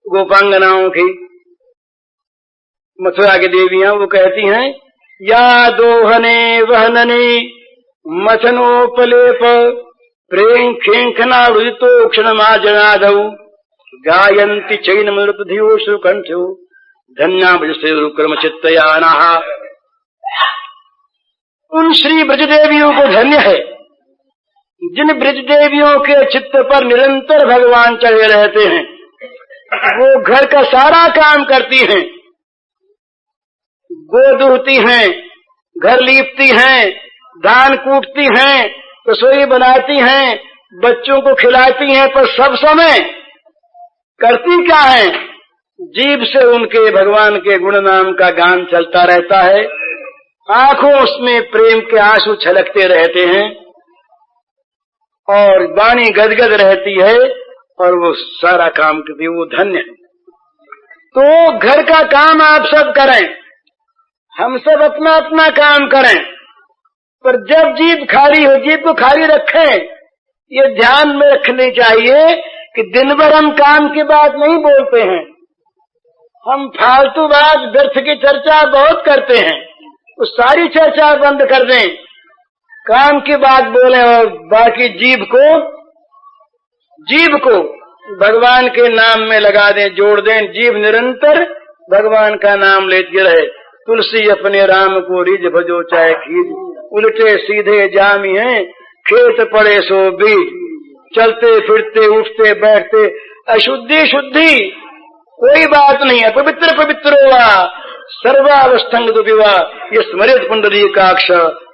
गोपांगनाओं की, मथुरा की देवियां, वो कहती हैं, या दोहने वहनने मथनोपलेप प्रेम खेंखना रुदितो क्षणमाजनादौ गायन्ति चैन मृतधियो सुकंठ्यो धन्या ब्रजसे रुक्रम चित्तयानाः। उन श्री ब्रजदेवियों को धन्य है जिन ब्रजदेवियों के चित्त पर निरंतर भगवान चढ़े रहते हैं। वो घर का सारा काम करती हैं, गो दूहती हैं, घर लीपती हैं, धान कूटती हैं, रसोई बनाती हैं, बच्चों को खिलाती हैं, पर सब समय करती क्या है? जीभ से उनके भगवान के गुण नाम का गान चलता रहता है। आंखों उसमें प्रेम के आंसू छलकते रहते हैं और वाणी गदगद रहती है और वो सारा काम करती है। वो धन्य है। तो घर का काम आप सब करें, हम सब अपना अपना काम करें, पर जब जीभ खाली हो, जीभ को खाली रखें। ये ध्यान में रखनी चाहिए कि दिन भर हम काम की बात नहीं बोलते हैं, हम फालतू बात व्यर्थ की चर्चा बहुत करते हैं। उस सारी चर्चा बंद कर दें, काम की बात बोलें और बाकी जीभ को भगवान के नाम में लगा दें, जोड़ दें। जीभ निरंतर भगवान का नाम लेती रहे। तुलसी अपने राम को रिझ भजो चाहे खीर, उल्टे सीधे जामी है खेत पड़े सो बीज। चलते फिरते उठते बैठते अशुद्धि शुद्धि कोई बात नहीं है। पवित्र पवित्र हुआ सर्वावस्थंग दुविवा, ये स्मृत पुंडरीकाक्ष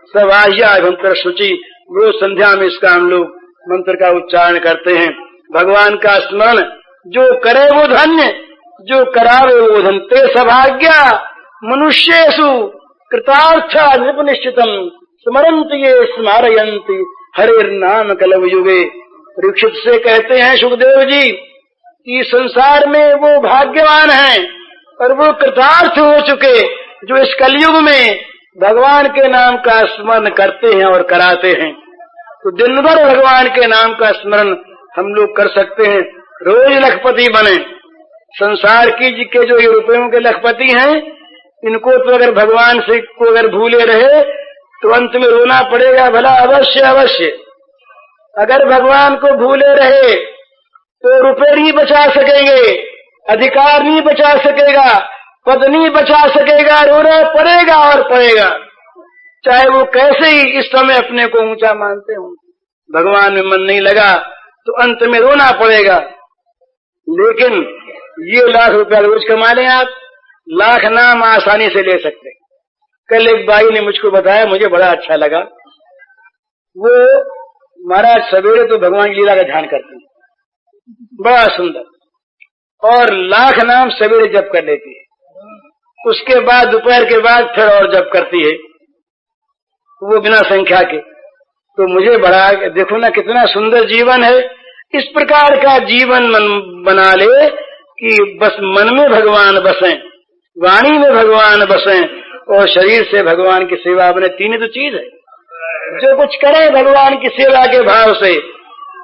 सवाह्याभ्यंतर शुचि। रोज संध्या में इसका हम लोग मंत्र का उच्चारण करते हैं। भगवान का स्मरण जो करे वो धन्य, जो करावे वो धन्य। ते सभाग्या मनुष्येषु कृतार्थ निश्चितम स्मरन्ति ये स्मारयन्ति हरेर नाम कलव युगे। परीक्षित से कहते हैं सुखदेव जी कि संसार में वो भाग्यवान हैं और वो कृतार्थ हो चुके जो इस कलयुग में भगवान के नाम का स्मरण करते हैं और कराते हैं। तो दिन भर भगवान के नाम का स्मरण हम लोग कर सकते हैं। रोज लखपति बने, संसार के जो ये रुपयों के लखपति हैं, इनको तो अगर भगवान से को अगर भूले रहे तो अंत में रोना पड़ेगा भला, अवश्य अवश्य। अगर भगवान को भूले रहे तो रुपये नहीं बचा सकेंगे, अधिकार नहीं बचा सकेगा, पद नहीं बचा सकेगा, रोना पड़ेगा और पड़ेगा, चाहे वो कैसे ही इस समय अपने को ऊंचा मानते हो। भगवान में मन नहीं लगा तो अंत में रोना पड़ेगा। लेकिन ये लाख रुपया रोज कमा लें आप, लाख नाम आसानी से ले सकते। कल एक बाई ने मुझको बताया, मुझे बड़ा अच्छा लगा। वो महाराज सवेरे तो भगवान की लीला का ध्यान करते हैं, बड़ा सुंदर, और लाख नाम सवेरे जप कर लेती है। उसके बाद दोपहर के बाद फिर और जप करती है, वो बिना संख्या के। तो मुझे बड़ा, देखो ना कितना सुंदर जीवन है। इस प्रकार का जीवन मन बना ले कि बस मन में भगवान बसें, वाणी में भगवान बसें और शरीर से भगवान की सेवा बने। तीन ही तो चीज है। जो कुछ करे भगवान की सेवा के भाव से,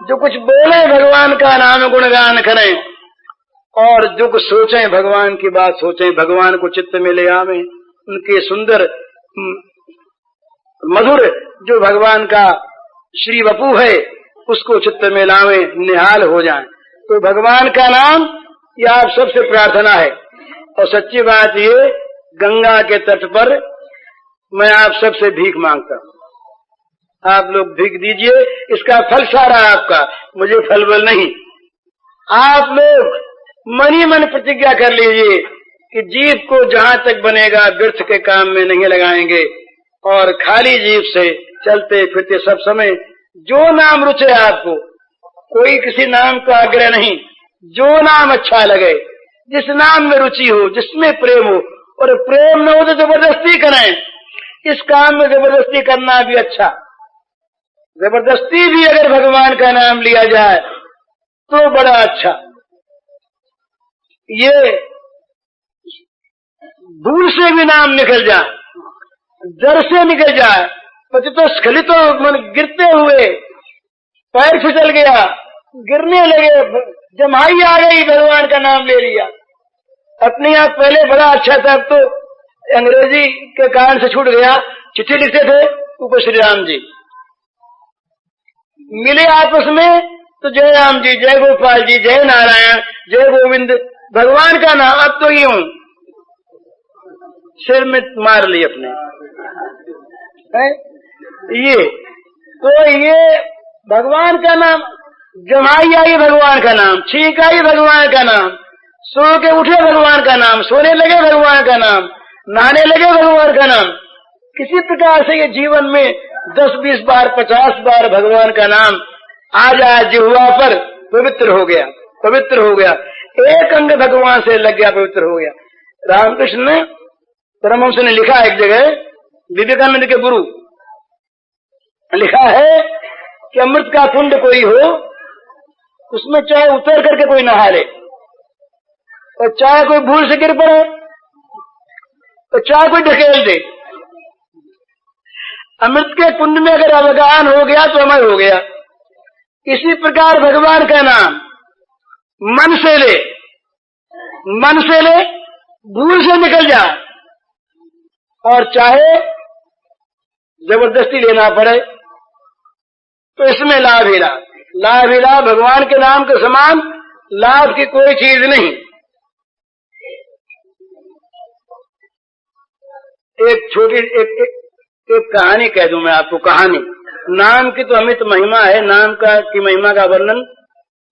जो कुछ बोले भगवान का नाम गुणगान करें, और जो कुछ सोचें भगवान की बात सोचें, भगवान को चित्त में ले आवें, उनके सुंदर मधुर जो भगवान का श्री वपु है उसको चित्त में लावें, निहाल हो जाएं। तो भगवान का नाम ये आप सबसे प्रार्थना है। और सच्ची बात ये, गंगा के तट पर मैं आप सबसे भीख मांगता हूँ, आप लोग भीख दीजिए, इसका फल सारा आपका, मुझे फल बल नहीं। आप लोग मन ही मन प्रतिज्ञा कर लीजिए कि जीव को जहाँ तक बनेगा व्यर्थ के काम में नहीं लगाएंगे, और खाली जीव से चलते फिरते सब समय जो नाम रुचे आपको, कोई किसी नाम का आग्रह नहीं, जो नाम अच्छा लगे, जिस नाम में रुचि हो, जिसमें प्रेम हो, और प्रेम न हो तो जबरदस्ती करें। इस काम में जबरदस्ती करना भी अच्छा, जबरदस्ती भी अगर भगवान का नाम लिया जाए तो बड़ा अच्छा। ये भूल से भी नाम निकल जाए, जड़ से निकल जाए, पतितो स्खलितो मन गिरते हुए पैर फिसल गया, गिरने लगे, जमाई आ गई, भगवान का नाम ले लिया। अपने आप पहले बड़ा अच्छा था, अब तो अंग्रेजी के कारण से छूट गया। चिट्ठी लिखते थे ऊपर श्री राम जी, मिले आपस में तो जय राम जी, जय गोपाल जी, जय नारायण, जय गोविंद, भगवान का नाम। अब तो यूं सिर में मार ली अपने है? ये भगवान का नाम, जमाई आई भगवान का नाम, छींक आई भगवान का नाम, सो के उठे भगवान का नाम, सोने लगे भगवान का नाम, नहाने लगे भगवान का नाम। किसी प्रकार से ये जीवन में 10-20 बार 50 बार भगवान का नाम आ जाए जिह्वा पर, पवित्र हो गया, पवित्र हो गया, एक अंग भगवान से लग गया, पवित्र हो गया। रामकृष्ण ने, परमहंस ने लिखा एक जगह, विवेकानंद के गुरु लिखा है कि अमृत का कुंड कोई हो, उसमें चाहे उतर करके कोई नहा ले, और चाहे कोई भूल से गिर पड़े, और चाहे कोई ढकेल दे, अमृत के कुंड में अगर अवगाहन हो गया तो अमर हो गया। इसी प्रकार भगवान का नाम मन से ले, मन से ले, भूल से निकल जा, और चाहे जबरदस्ती लेना पड़े तो इसमें लाभ ही लाभ, लाभ ही लाभ। भगवान के नाम के समान लाभ की कोई चीज नहीं। एक छोटी एक कहानी कह दूं मैं आपको, कहानी। नाम की तो अमित महिमा है, नाम की महिमा का वर्णन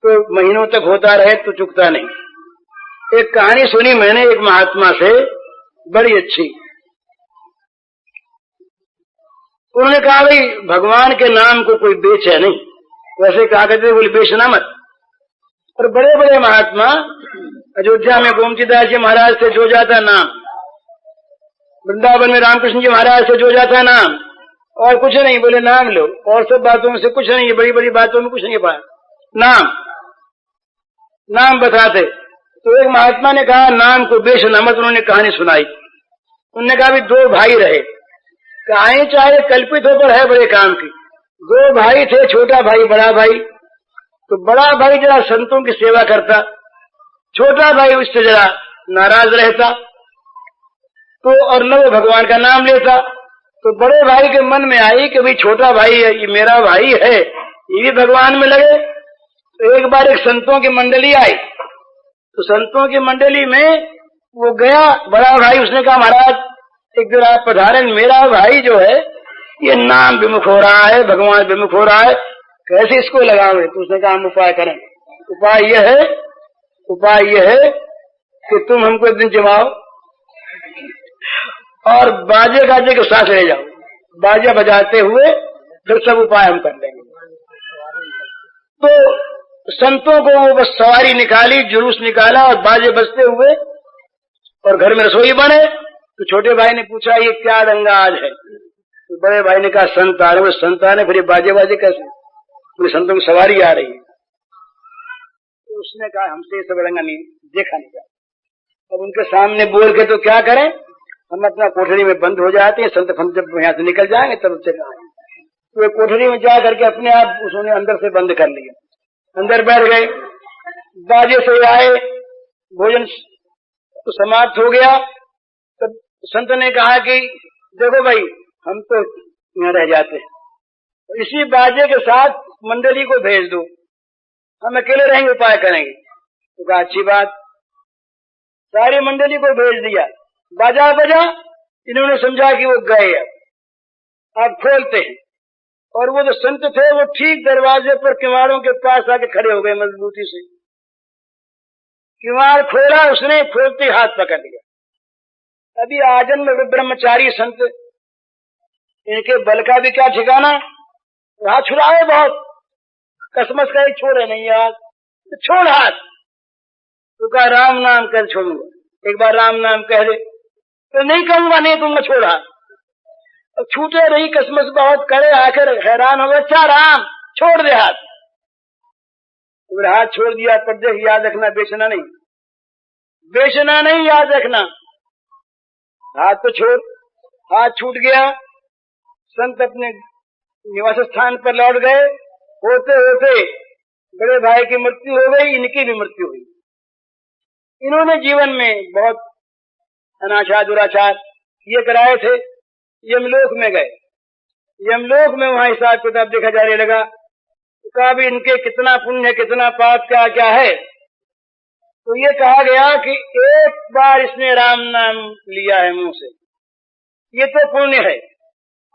तो महीनों तक होता रहे तो चुकता नहीं। एक कहानी सुनी मैंने एक महात्मा से, बड़ी अच्छी। उन्होंने कहा भाई भगवान के नाम को कोई बेचे नहीं, वैसे कहा करते बोले बेचना मत। और बड़े बड़े महात्मा, अयोध्या में गोमतीदास जी महाराज से जो जाता नाम, वृंदावन में रामकृष्ण जी महाराज से जो जाता नाम, और कुछ नहीं, बोले नाम लो, और सब बातों में से कुछ नहीं, बड़ी बड़ी बातों में कुछ नहीं पाया, नाम नाम बताते। तो एक महात्मा ने कहा नाम को बेचना मत। उन्होंने कहानी सुनाई। उन्होंने कहा भी 2 भाई रहे, कहानी चाहे कल्पित हो पर है बड़े काम की। 2 भाई थे, छोटा भाई बड़ा भाई। तो बड़ा भाई जरा संतों की सेवा करता, छोटा भाई उससे जरा नाराज रहता तो और न वो भगवान का नाम लेता, तो बड़े भाई के मन में आई कि भाई छोटा भाई है, ये मेरा भाई है, ये भी भगवान में लगे। तो एक बार एक संतों की मंडली आई, तो संतों की मंडली में वो गया बड़ा भाई, उसने कहा महाराज एक दिन आप पधारे, मेरा भाई जो है ये नाम विमुख हो रहा है, भगवान विमुख हो रहा है, कैसे इसको लगावे? तो उसने कहा हम उपाय करें। उपाय यह है कि तुम हमको एक दिन जमाओ और बाजे गाजे के साथ ले जाओ, बाजा बजाते हुए फिर सब उपाय हम कर लेंगे। तो संतों को वो बस सवारी निकाली, जुलूस निकाला और बाजे बजते हुए और घर में रसोई बने। तो छोटे भाई ने पूछा ये क्या दंगा आज है? तो बड़े भाई ने कहा संत आ रहे। संत आ रहे फिर बाजे बाजे कैसे? पूरे संतों की सवारी आ रही है। तो उसने कहा हमसे ये सब रंगा नहीं देखा नहीं जाता। अब उनके सामने बोल के तो क्या करें, हम अपना कोठरी में बंद हो जाते हैं, संत फंत जब यहाँ से निकल जाएंगे तब चले आएंगे। तो कोठरी में जा करके अपने आप उसने अंदर से बंद कर लिया, अंदर बैठ गए, बाजे से आए, भोजन तो समाप्त हो गया। तब संत ने कहा कि देखो भाई हम तो यहाँ रह जाते हैं, इसी बाजे के साथ मंडली को भेज दो, हम अकेले रहेंगे, उपाय करेंगे। तो कहा अच्छी बात, सारी मंडली को भेज दिया, बाजा बजा, इन्होंने समझा कि वो गए, अब खोलते हैं। और वो जो संत थे वो ठीक दरवाजे पर किवाड़ों के पास आके खड़े हो गए मजबूती से। किवाड़ खोला उसने, खोलते हाथ पकड़ लिया। अभी आजन में ब्रह्मचारी संत, इनके बल का भी क्या ठिकाना, हाथ छुड़ाए बहुत, कसमस का ही छोड़े नहीं यार, तो छोड़ हाथ। तो कहा राम नाम कर छोड़ूंगा, एक बार राम नाम कह दे। तो नहीं कहूंगा, नहीं कहूंगा, छोड़ हाथ। अब छूटे रही, कसमस बहुत करे, आकर हैरान हो गए, अच्छा राम छोड़ दे हाथ। तो हाथ छोड़ दिया, पर देख याद रखना बेचना नहीं, बेचना नहीं, याद रखना। हाथ तो छोड़, हाथ छूट गया। संत अपने निवास स्थान पर लौट गए। होते होते बड़े भाई की मृत्यु हो गई, इनकी भी मृत्यु हुई। इन्होंने जीवन में बहुत अनाचार दुराचार ये कराए थे। यमलोक में गए, यमलोक में वहां हिसाब किताब देखा जाने लगा, कहा भी इनके कितना पुण्य कितना पाप क्या क्या है। तो ये कहा गया कि एक बार इसने राम नाम लिया है मुंह से, ये तो पुण्य है,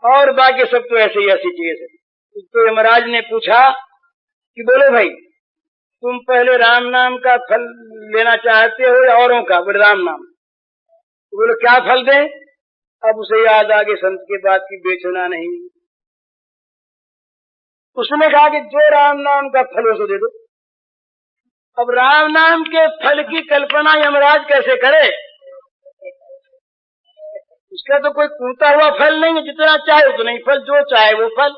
और बाकी सब तो ऐसी ऐसी चीज है। तो यमराज ने पूछा कि बोले भाई तुम पहले राम नाम का फल लेना चाहते हो या औरों का? बोले राम नाम। तो बोले क्या फल दें? अब उसे याद आ गई संत की बात की, बेचना नहीं। उसने कहा कि जो राम नाम का फल उसे दे दो। अब राम नाम के फल की कल्पना यमराज कैसे करे? उसका तो कोई कूटा हुआ फल नहीं है, जितना चाहे उतना ही फल, जो चाहे वो फल।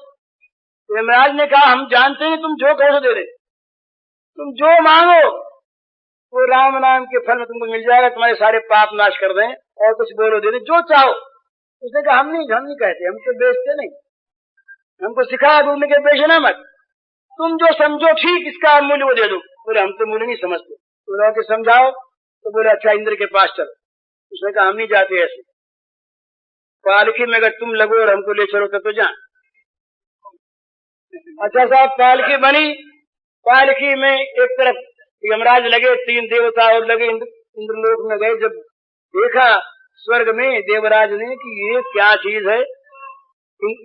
तो यमराज ने कहा हम जानते हैं तुम जो कहो दे दे, तुम जो मांगो वो राम नाम के फल में तुमको मिल जाएगा, तुम्हारे सारे पाप नाश कर दें, और कुछ बोलो दे दे जो चाहो। उसने कहा हम नहीं कहते, हम तो बेचते नहीं, हमको सिखाया गुरु ने बेचना मत, तुम जो समझो ठीक इसका मूल्य वो दे दो। बोले हम तो मूल्य नहीं समझते। तो के समझाओ। तो बोले अच्छा इंद्र के पास चलो। उसने कहा हम नहीं जाते ऐसे, पालकी में अगर तुम लगो और हमको ले चलो तो जा। अच्छा साहब पालकी बनी, पालकी में एक तरफ यमराज लगे, 3 देवता और लगे, इंद्रलोक में गए। जब देखा स्वर्ग में देवराज ने कि ये क्या चीज है,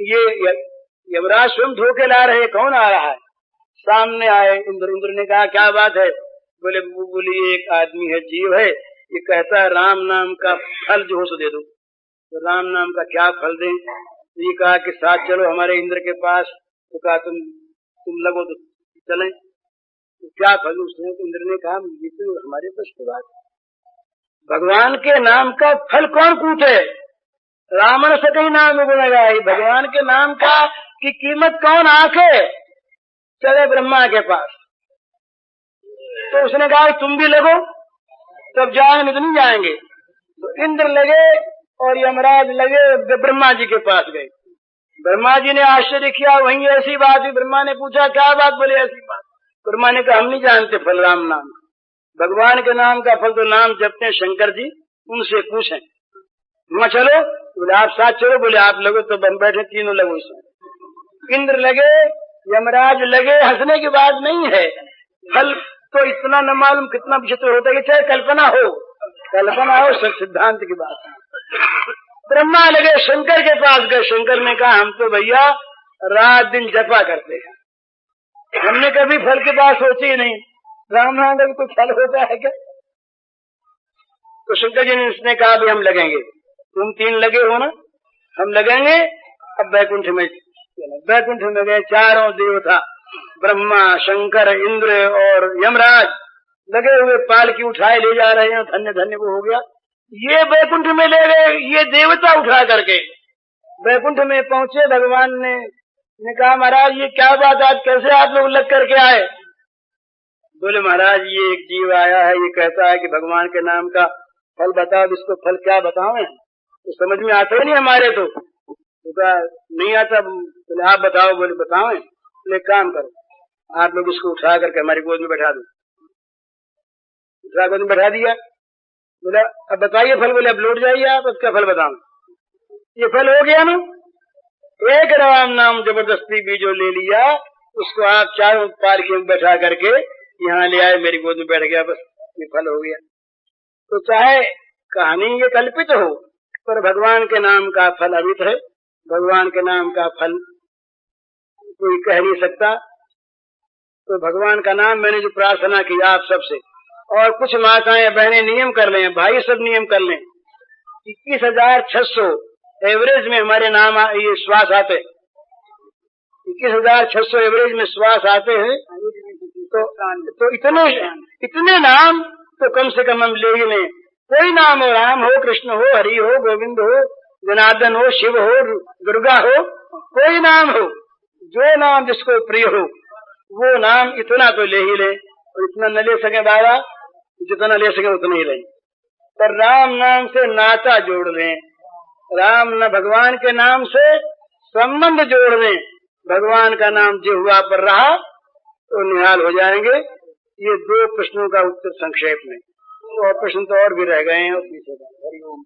ये यमराज स्वयं धोखे ला रहे, कौन आ रहा है? सामने आए इंद्र ने कहा क्या बात है? बोले एक आदमी है, जीव है, ये कहता है राम नाम का फल जो हो सो दे दो। तो राम नाम का क्या फल दें? ये कहा कि साथ चलो हमारे इंद्र के पास। तो कहा तुम लगो तो चलें। तो क्या फल? उसने इंद्र ने कहा ये तो हमारे बस की बात, भगवान के नाम का फल कौन कूटे? रावण से कहीं नाम गुनेगा, भगवान के नाम का की कीमत कौन आके? चले ब्रह्मा के पास। तो उसने कहा तुम भी लगो, तब जाएंगे तो नहीं जाएंगे। तो इंद्र लगे और यमराज लगे, ब्रह्मा जी के पास गए। ब्रह्मा जी ने आश्चर्य किया, वहीं ऐसी बात हुई। ब्रह्मा ने पूछा क्या बात? बोले ऐसी बात। ब्रह्मा ने कहा हम नहीं जानते फल राम नाम। भगवान के नाम का फल तो नाम जपते हैं शंकर जी, उनसे पूछें। वहां चलो, बोले आप साथ चलो, बोले आप लगो तो हम बैठे तीनों लगो इसमें। इंद्र लगे, यमराज लगे, हंसने की बात नहीं है। फल तो इतना न मालूम कितना विचित्र होता है, चाहे कल्पना हो सब सिद्धांत की बात है। ब्रह्मा लगे, शंकर के पास गए। शंकर ने कहा हम तो भैया रात दिन जपा करते हैं, हमने कभी फल की बात सोची ही नहीं। राम नाम का कोई फल होता है क्या? तो शंकर जी ने इसने कहा भी हम लगेंगे, तुम तीन लगे हो ना, हम लगेंगे। अब वैकुंठ में गए, चारों देवता ब्रह्मा, शंकर, इंद्र और यमराज लगे हुए पालकी उठाए ले जा रहे हैं। धन्य धन्य वो हो गया। ये वैकुंठ में ले गए, ये देवता उठा करके वैकुंठ में पहुंचे। भगवान ने कहा महाराज ये क्या बात, आज कैसे आप लोग लग करके आए? बोले महाराज ये एक जीव आया है, ये कहता है कि भगवान के नाम का फल बताओ। इसको फल क्या बताओ, तो समझ में आता ही नहीं हमारे तो कहा नहीं आता। बोले आप बताओ। बोले बताओ। बोले काम करो, आप लोग इसको उठा करके हमारी गोद में बैठा दो। उठा गोद में बैठा दिया। बोला अब बताइए फल। बोले अब लौट जाइए आप, अब क्या फल बताऊं? ये फल हो गया ना, एक राम नाम जबरदस्ती बीजो ले लिया, उसको आप चारों पालकी में बैठा करके यहाँ ले आए, मेरी गोद में बैठ गया, बस ये फल हो गया। तो चाहे कहानी ये कल्पित हो, पर भगवान के नाम का फल अमित है। भगवान के नाम का फल कोई कह नहीं सकता। तो भगवान का नाम मैंने जो प्रार्थना की आप सबसे, और कुछ माताएं बहनें नियम कर लें, भाई सब नियम कर लें। 21,600 एवरेज में हमारे नाम ये श्वास आते, 21,600 एवरेज में श्वास आते हैं। तो इतने नाम तो कम से कम हम ले ही लें। कोई नाम हो, राम हो, कृष्ण हो, हरि हो, गोविंद हो, जनार्दन हो, शिव हो, दुर्गा हो, कोई नाम हो, जो नाम जिसको प्रिय हो वो नाम इतना तो ले ही लें। और इतना न ले सके बाबा, जितना ले सके उतना ही लें, पर राम नाम से नाता जोड़ लें। राम न भगवान के नाम से संबंध जोड़ लें। भगवान का नाम जिह्वा पर रहा तो निहाल हो जाएंगे। ये 2 प्रश्नों का उत्तर संक्षेप में, और प्रश्न तो और भी रह गए हैं। और पीछे हरिओम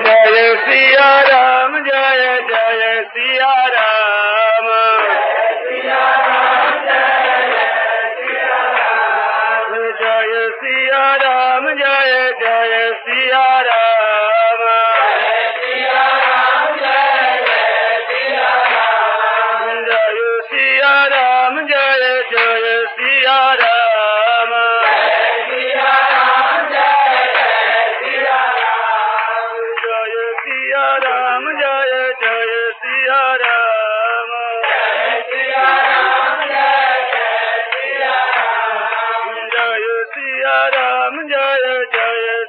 जय सिया राम, जय जय सिया राम, जय सिया राम, जय सिया राम, जय जय सिया राम, जय सिया राम, जय सिया राम, जय सिया राम, जय जय सिया राम, जय सिया राम, जय सिया राम, जय सिया राम, जय जय सिया राम, जय सिया राम, जय सिया राम, जय सिया राम, जय जय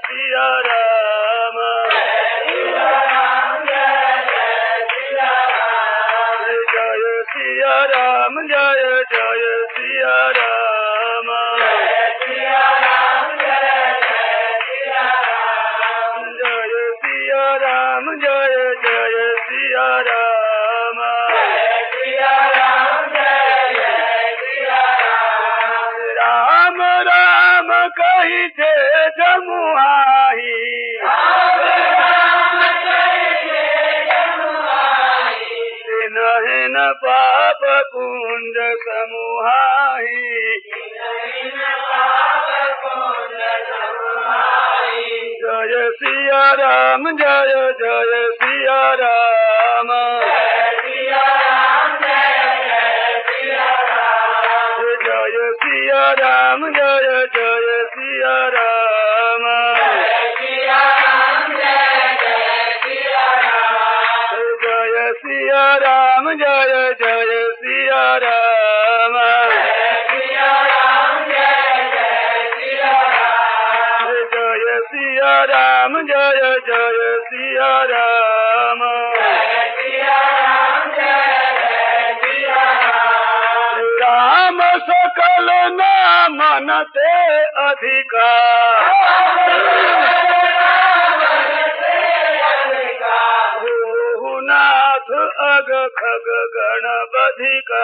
सिया राम, जय सिया राम, जय जय सिया राम, जय सिया राम, जय सिया राम, जय सिया राम, जय जय सिया राम, जय सिया राम, जय जय सिया राम, राम राम कही थे जमुआही, नहीं न पाप कुंज समूहाही, जय सिया राम, जय जय सिया राम, जय सिया राम, जय जय सिया राम, जय सिया राम, जय जय सिया राम, जय सिया राम, जय जय सिया राम, जय सिया राम, जय जय सिया राम, जय सिया राम, जय जय सिया राम, जय सिया राम, जय जय सिया राम, जय सिया राम, जय जय सिया राम, राम सकल नामन ते अधिकार, नाथ नाग खग गणपतिका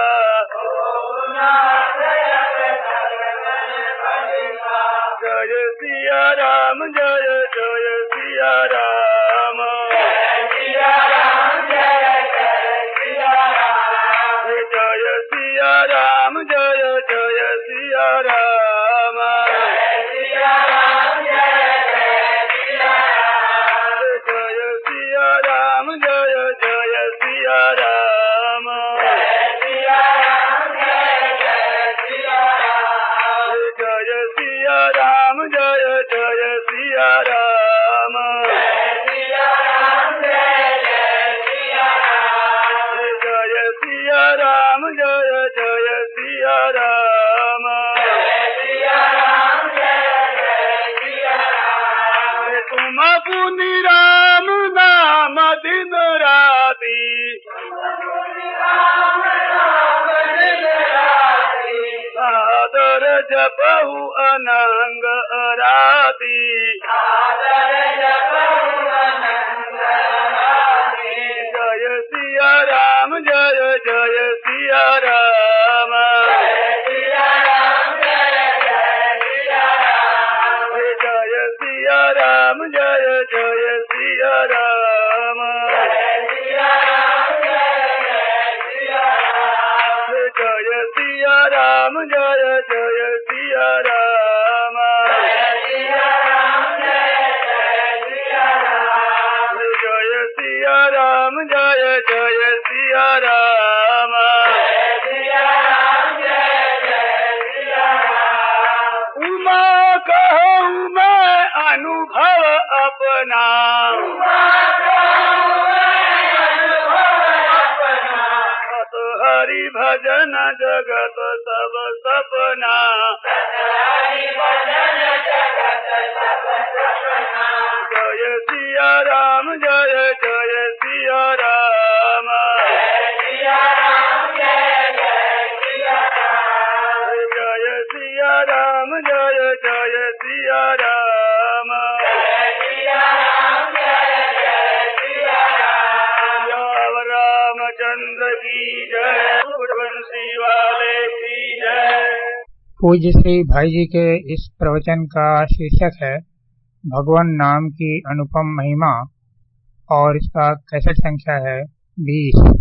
जय सिया राम जय जय सिया राम जय सिया राम जय जय सिया राम जय सिया राम जय जय सिया राम जय सिया राम जय जय सिया राम जय सिया राम जय जय सिया राम जय सिया राम जय जय सिया राम जय सिया राम जय जय सिया राम जय सिया राम जय जय सिया राम जय सिया राम जय जय सिया राम जय सिया राम जय जय सिया राम तुम पुनि राम नाम दिन राति सादर जपहु अनंग राति सादर जपहु अनंग राति जय सिया राम जय जय सिया राम जय सिया राम जय जय सिया राम जय सिया राम जय जय सिया राम जय सिया राम जय जय सिया राम जय सिया राम जय जय सिया राम जय सिया राम जय जय सिया राम जय सिया राम जय जय सिया राम जय सिया राम जय जय सिया राम उमा कहूँ मैं अनुभव अपना हरि भजन जगत सब सपना हरि भजन जगत सब सपना जय सिया राम जय जय सिया राम जय सिया राम जय जय सिया राम जय सिया राम जय जय सिया राम जय सिया राम जय जय सिया राम रामचंद्र की जय वंशी वाले की जय। पूज्य श्री भाई जी के इस प्रवचन का शीर्षक है भगवान नाम की अनुपम महिमा और इसका कैसेट संख्या है 20।